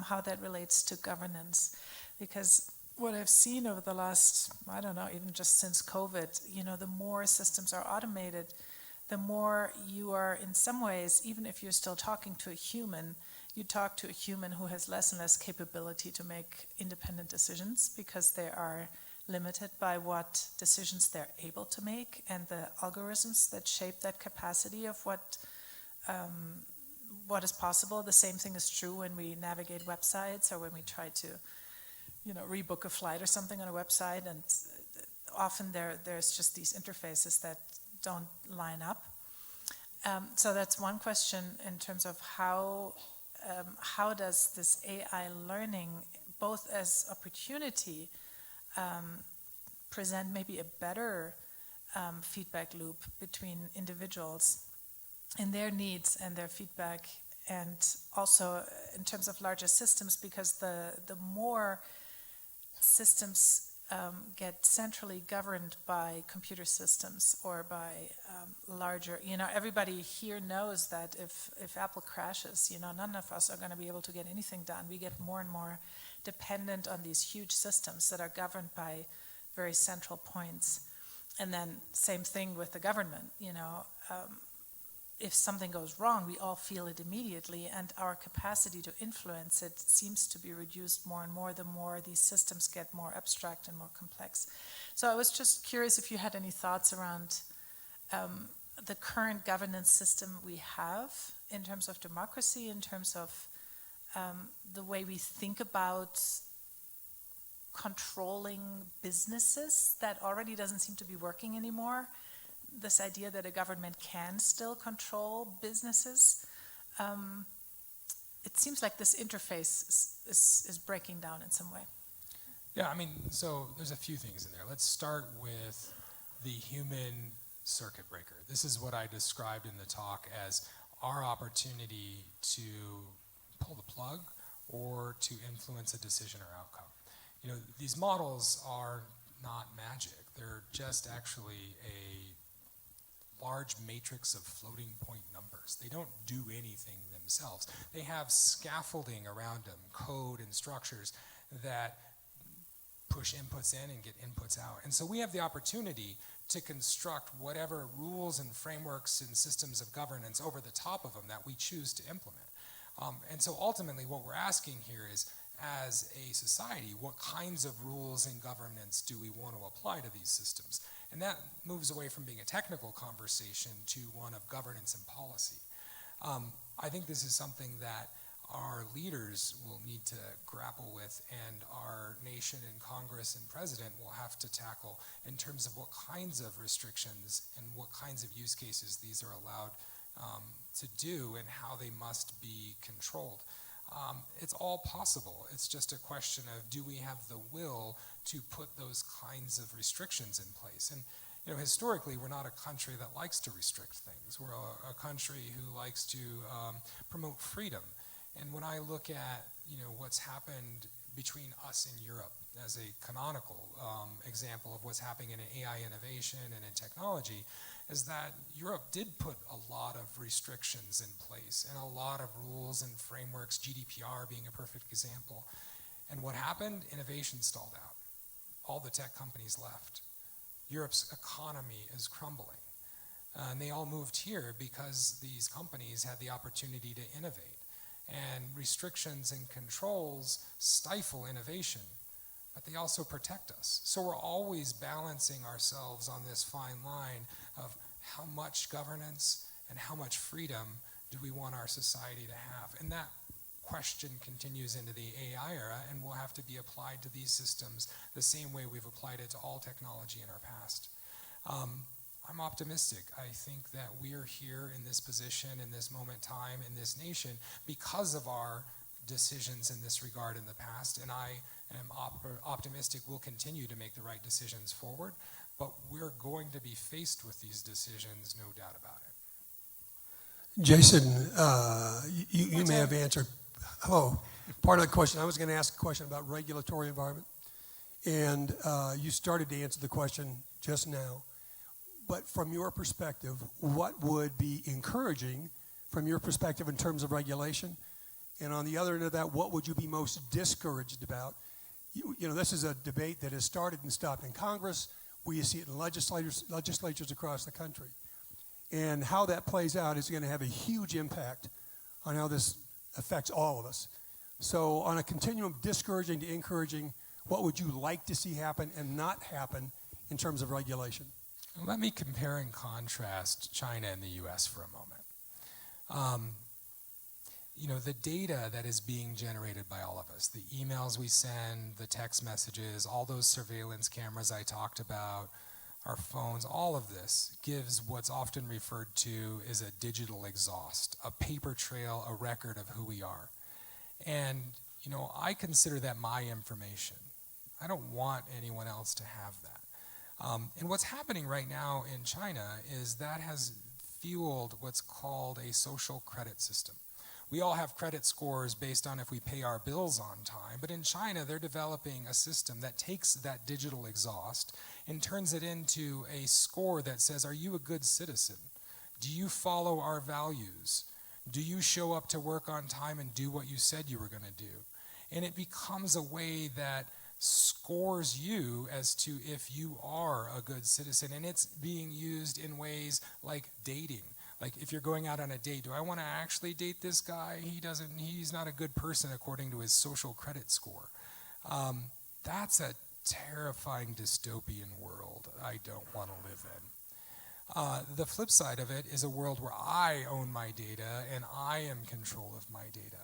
how that relates to governance. Because what I've seen over the last, I don't know, even just since COVID, the more systems are automated, the more you are, in some ways, even if you're still talking to a human, you talk to a human who has less and less capability to make independent decisions because they are limited by what decisions they're able to make and the algorithms that shape that capacity of what is possible. The same thing is true when we navigate websites or when we try to, rebook a flight or something on a website, and often there's just these interfaces that don't line up. So that's one question in terms of how does this AI learning, both as opportunity, present maybe a better feedback loop between individuals and their needs and their feedback, and also in terms of larger systems, because the more systems get centrally governed by computer systems or by larger, everybody here knows that if Apple crashes, none of us are going to be able to get anything done. We get more and more dependent on these huge systems that are governed by very central points. And then same thing with the government, if something goes wrong, we all feel it immediately, and our capacity to influence it seems to be reduced more and more the more these systems get more abstract and more complex. So I was just curious if you had any thoughts around the current governance system we have in terms of democracy, in terms of the way we think about controlling businesses that already doesn't seem to be working anymore. This idea that a government can still control businesses. It seems like this interface is breaking down in some way. Yeah, so there's a few things in there. Let's start with the human circuit breaker. This is what I described in the talk as our opportunity to pull the plug or to influence a decision or outcome. These models are not magic. They're just actually a large matrix of floating point numbers. They don't do anything themselves. They have scaffolding around them, code and structures that push inputs in and get inputs out. And so we have the opportunity to construct whatever rules and frameworks and systems of governance over the top of them that we choose to implement. And so ultimately what we're asking here is, as a society, what kinds of rules and governance do we want to apply to these systems? And that moves away from being a technical conversation to one of governance and policy. I think this is something that our leaders will need to grapple with, and our nation and Congress and president will have to tackle in terms of what kinds of restrictions and what kinds of use cases these are allowed to do and how they must be controlled. It's all possible. It's just a question of, do we have the will to put those kinds of restrictions in place? And historically, we're not a country that likes to restrict things. We're a country who likes to promote freedom. And when I look at what's happened between us and Europe as a canonical example of what's happening in AI innovation and in technology is that Europe did put a lot of restrictions in place and a lot of rules and frameworks, GDPR being a perfect example. And what happened? Innovation stalled out. All the tech companies left. Europe's economy is crumbling. And they all moved here because these companies had the opportunity to innovate. And restrictions and controls stifle innovation, but they also protect us. So we're always balancing ourselves on this fine line of how much governance and how much freedom do we want our society to have. And that question continues into the AI era and will have to be applied to these systems the same way we've applied it to all technology in our past. I'm optimistic. I think that we are here in this position, in this moment in time, in this nation, because of our decisions in this regard in the past, and I am optimistic we'll continue to make the right decisions forward, but we're going to be faced with these decisions, no doubt about it. Jason, you may have answered part of the question. I was going to ask a question about regulatory environment, and you started to answer the question just now. But from your perspective, what would be encouraging from your perspective in terms of regulation? And on the other end of that, what would you be most discouraged about? You know, this is a debate that has started and stopped in Congress. We see it in legislatures across the country. And how that plays out is going to have a huge impact on how this affects all of us. So on a continuum of discouraging to encouraging, what would you like to see happen and not happen in terms of regulation? Let me compare and contrast China and the US for a moment. You know, the data that is being generated by all of us, the emails we send, the text messages, all those surveillance cameras I talked about, our phones, all of this gives what's often referred to as a digital exhaust, a paper trail, a record of who we are. And, you know, I consider that my information. I don't want anyone else to have that. And what's happening right now in China is that has fueled what's called a social credit system. We all have credit scores based on if we pay our bills on time, but in China they're developing a system that takes that digital exhaust and turns it into a score that says, are you a good citizen? Do you follow our values? Do you show up to work on time and do what you said you were going to do? And it becomes a way that scores you as to if you are a good citizen, and it's being used in ways like dating. Like if you're going out on a date, do I want to actually date this guy? He's not a good person according to his social credit score. That's a terrifying dystopian world I don't want to live in. The flip side of it is a world where I own my data and I am in control of my data.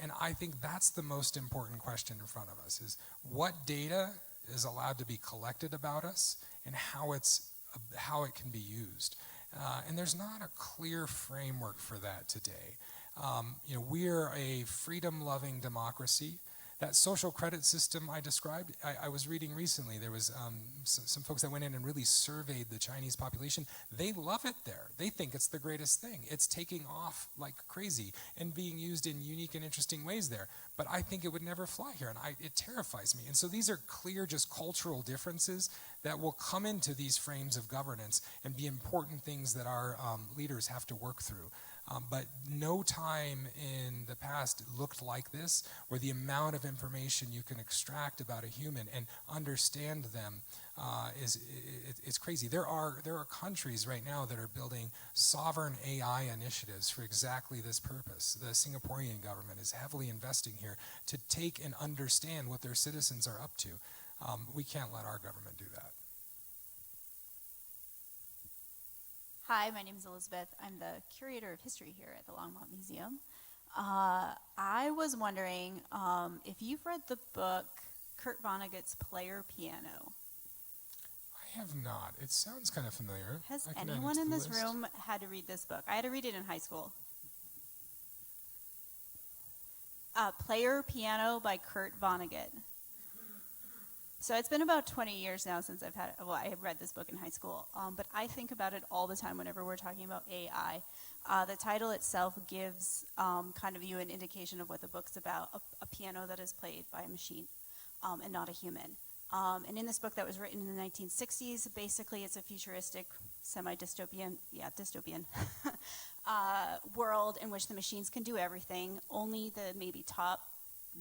And I think that's the most important question in front of us is what data is allowed to be collected about us and how it can be used. And there's not a clear framework for that today. You know, we're a freedom-loving democracy. That social credit system I described, I was reading recently, there was some folks that went in and really surveyed the Chinese population. They love it there. They think it's the greatest thing. It's taking off like crazy and being used in unique and interesting ways there. But I think it would never fly here, and it terrifies me. And so these are clear just cultural differences that will come into these frames of governance and be important things that our leaders have to work through. But no time in the past looked like this, where the amount of information you can extract about a human and understand them it's crazy. There are countries right now that are building sovereign AI initiatives for exactly this purpose. The Singaporean government is heavily investing here to take and understand what their citizens are up to. We can't let our government do that. Hi, my name is Elizabeth. I'm the curator of history here at the Longmont Museum. I was wondering if you've read the book Kurt Vonnegut's Player Piano. I have not. It sounds kind of familiar. Has I can add it anyone to in the this list. room had to read this book? I had to read it in high school. Player Piano by Kurt Vonnegut. So it's been about 20 years now since I have read this book in high school, but I think about it all the time whenever we're talking about AI. the title itself gives kind of you an indication of what the book's about, a piano that is played by a machine and not a human. And in this book that was written in the 1960s, basically it's a futuristic, semi-dystopian, dystopian world in which the machines can do everything. Only the maybe top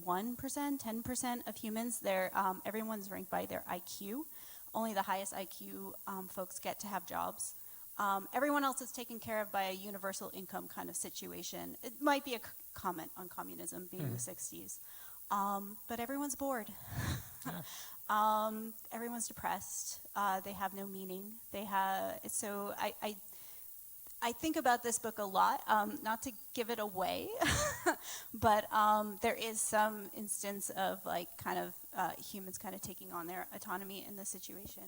1%, 10% of humans, everyone's ranked by their IQ. Only the highest IQ folks get to have jobs. Everyone else is taken care of by a universal income kind of situation. It might be a comment on communism being the 60s. But everyone's bored. Everyone's depressed. They have no meaning. So I think about this book a lot, not to give it away, but there is some instance of like kind of humans kind of taking on their autonomy in this situation.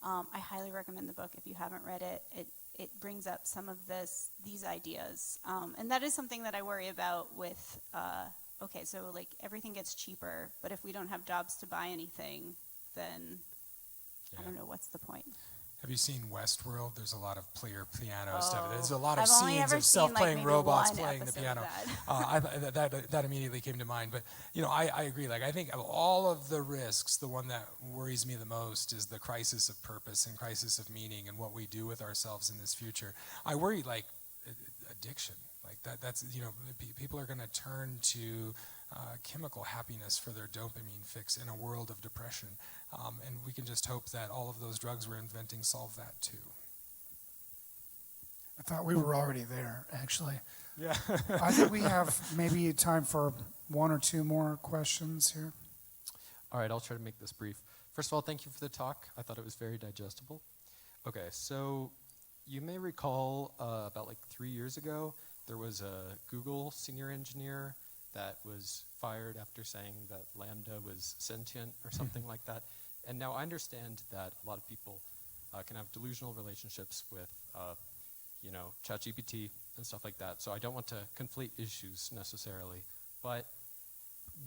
I highly recommend the book if you haven't read it. It brings up some of these ideas, and that is something that I worry about with. Okay, so like everything gets cheaper, but if we don't have jobs to buy anything, then I don't know what's the point. Have you seen Westworld? There's a lot of player piano stuff. There's a lot of I've only scenes ever of seen, like, self-playing maybe robots one playing the episode piano. of That immediately came to mind. But I agree. Like I think of all of the risks, the one that worries me the most is the crisis of purpose and crisis of meaning and what we do with ourselves in this future. I worry like addiction. Like that's people are going to turn to chemical happiness for their dopamine fix in a world of depression. And we can just hope that all of those drugs we're inventing solve that too. I thought we were already there, actually. Yeah. I think we have maybe time for one or two more questions here. All right, I'll try to make this brief. First of all, thank you for the talk. I thought it was very digestible. Okay, so you may recall about like 3 years ago, there was a Google senior engineer that was fired after saying that Lambda was sentient or something like that. And now I understand that a lot of people can have delusional relationships with, ChatGPT and stuff like that. So I don't want to conflate issues necessarily. But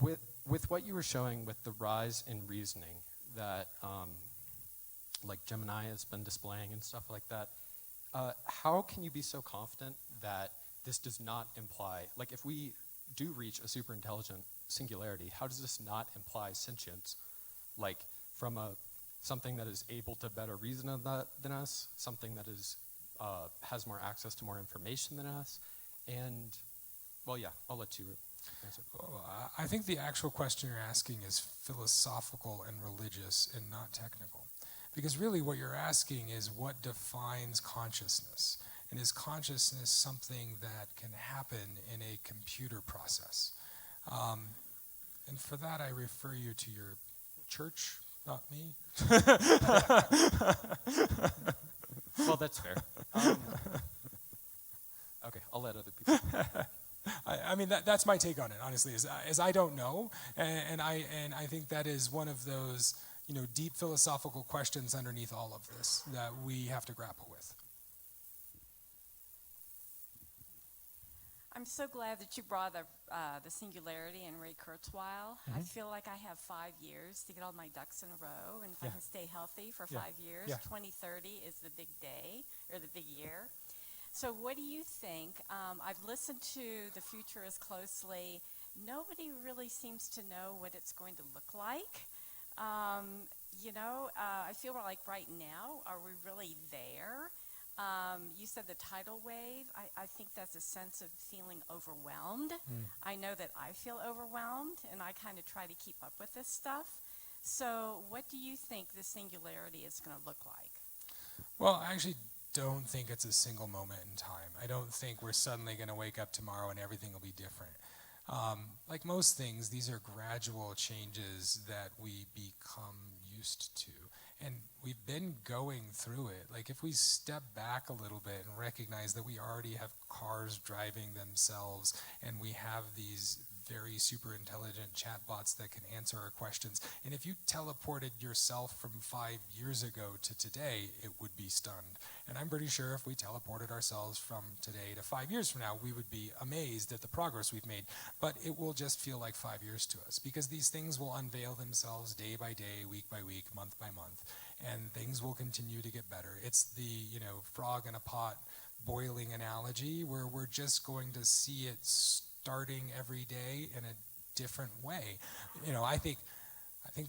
with what you were showing with the rise in reasoning that like Gemini has been displaying and stuff like that, how can you be so confident that this does not imply, like if we do reach a super intelligent singularity, how does this not imply sentience? Like from something that is able to better reason than us, something that is has more access to more information than us, and well, yeah, I'll let you answer. I think the actual question you're asking is philosophical and religious and not technical. Because really what you're asking is what defines consciousness? And is consciousness something that can happen in a computer process? And for that, I refer you to your church, not me. Well, that's fair. Okay, I'll let other people. I mean, that's my take on it, honestly, is I don't know. And I think that is one of those, deep philosophical questions underneath all of this that we have to grapple with. I'm so glad that you brought the singularity and Ray Kurzweil. I feel like I have 5 years to get all my ducks in a row, and if I can stay healthy for 5 years, 2030 is the big day, or the big year. So what do you think? I've listened to the futurists closely. Nobody really seems to know what it's going to look like. I feel like right now, are we really there? You said the tidal wave. I think that's a sense of feeling overwhelmed. I know that I feel overwhelmed, and I kind of try to keep up with this stuff. So what do you think the singularity is going to look like? Well, I actually don't think it's a single moment in time. I don't think we're suddenly going to wake up tomorrow and everything will be different. Like most things, these are gradual changes that we become used to. And we've been going through it. Like if we step back a little bit and recognize that we already have cars driving themselves and we have these very super intelligent chatbots that can answer our questions. And if you teleported yourself from 5 years ago to today, it would be stunned. And I'm pretty sure if we teleported ourselves from today to 5 years from now, we would be amazed at the progress we've made. But it will just feel like 5 years to us because these things will unveil themselves day by day, week by week, month by month, and things will continue to get better. It's the, frog in a pot boiling analogy where we're just going to see it starting every day in a different way. You know, I think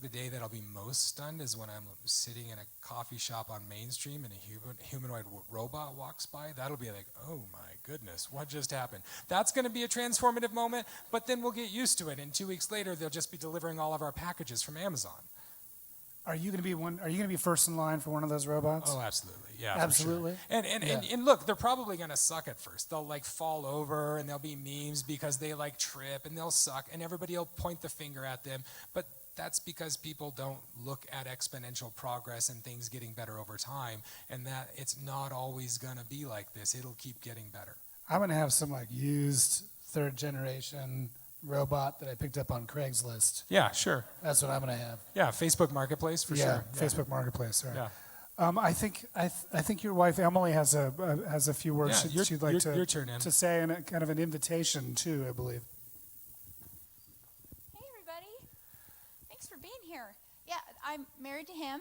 the day that I'll be most stunned is when I'm sitting in a coffee shop on Main Street and a humanoid robot walks by. That'll be like, oh my goodness, what just happened? That's going to be a transformative moment, but then we'll get used to it. And 2 weeks later, they'll just be delivering all of our packages from Amazon. Are you going to be first in line for one of those robots? Oh, absolutely. Yeah, absolutely. For sure. And look, they're probably going to suck at first. They'll like fall over and there'll be memes because they like trip and they'll suck and everybody will point the finger at them. But that's because people don't look at exponential progress and things getting better over time, and that it's not always going to be like this. It'll keep getting better. I'm going to have some like used third generation robot that I picked up on Craigslist. Yeah, sure. That's what I'm going to have. Yeah, Facebook Marketplace for sure. Facebook Marketplace. Right. Yeah. I think your wife Emily has a few words she'd like your turn, Em. to say, and a kind of an invitation too, I believe. Hey, everybody. Thanks for being here. Yeah, I'm married to him.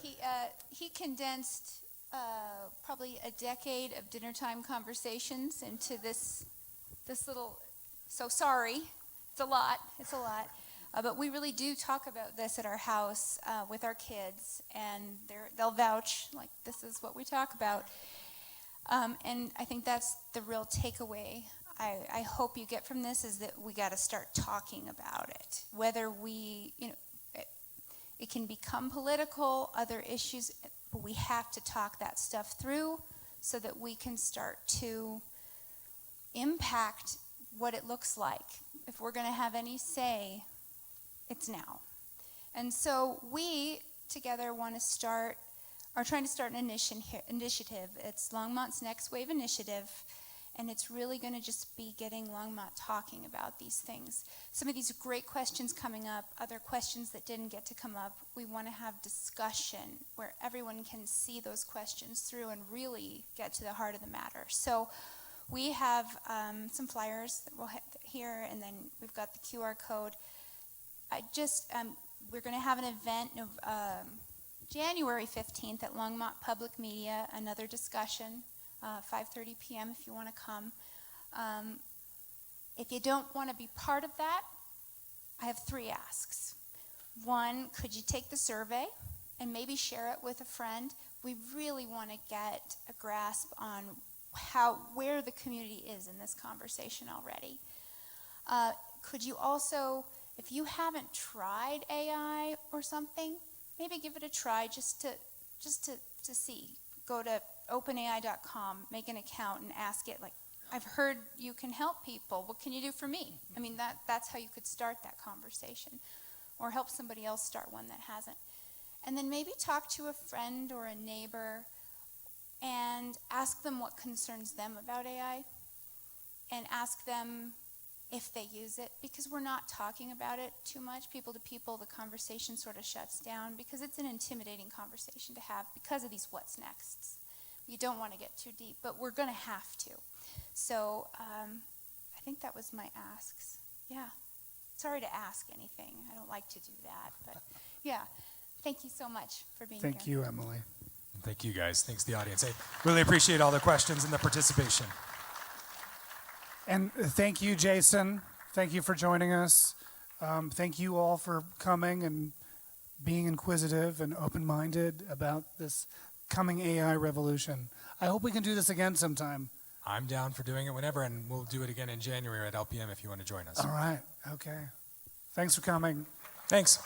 He condensed probably a decade of dinner time conversations into this little. So sorry, it's a lot. But we really do talk about this at our house with our kids, and they'll vouch like this is what we talk about. And I think that's the real takeaway I hope you get from this, is that we got to start talking about it. Whether it can become political, other issues, but we have to talk that stuff through so that we can start to impact what it looks like. If we're going to have any say, it's now. And so we together are trying to start an initiative. It's Longmont's Next Wave Initiative, and it's really going to just be getting Longmont talking about these things. Some of these great questions coming up, other questions that didn't get to come up. We want to have discussion where everyone can see those questions through and really get to the heart of the matter. So we have some flyers that we'll have here, and then we've got the QR code. We're going to have an event January 15th at Longmont Public Media, another discussion, 5:30 p.m. if you want to come. If you don't want to be part of that, I have 3 asks. One, could you take the survey and maybe share it with a friend? We really want to get a grasp on where the community is in this conversation already. Could you also, if you haven't tried AI or something, maybe give it a try just to see. Go to openai.com, make an account, and ask it, like, I've heard you can help people. What can you do for me? I mean, that's how you could start that conversation, or help somebody else start one that hasn't. And then maybe talk to a friend or a neighbor and ask them what concerns them about AI, and ask them if they use it, because we're not talking about it too much. People to people, the conversation sort of shuts down because it's an intimidating conversation to have because of these what's nexts. You don't want to get too deep, but we're going to have to. So I think that was my asks. Yeah. Sorry to ask anything. I don't like to do that, but yeah. Thank you so much for being here. Thank you, Emily. Thank you, guys. Thanks to the audience. I really appreciate all the questions and the participation. And thank you, Jason. Thank you for joining us. Thank you all for coming and being inquisitive and open-minded about this coming AI revolution. I hope we can do this again sometime. I'm down for doing it whenever, and we'll do it again in January at LPM if you want to join us. All right. Okay. Thanks for coming. Thanks.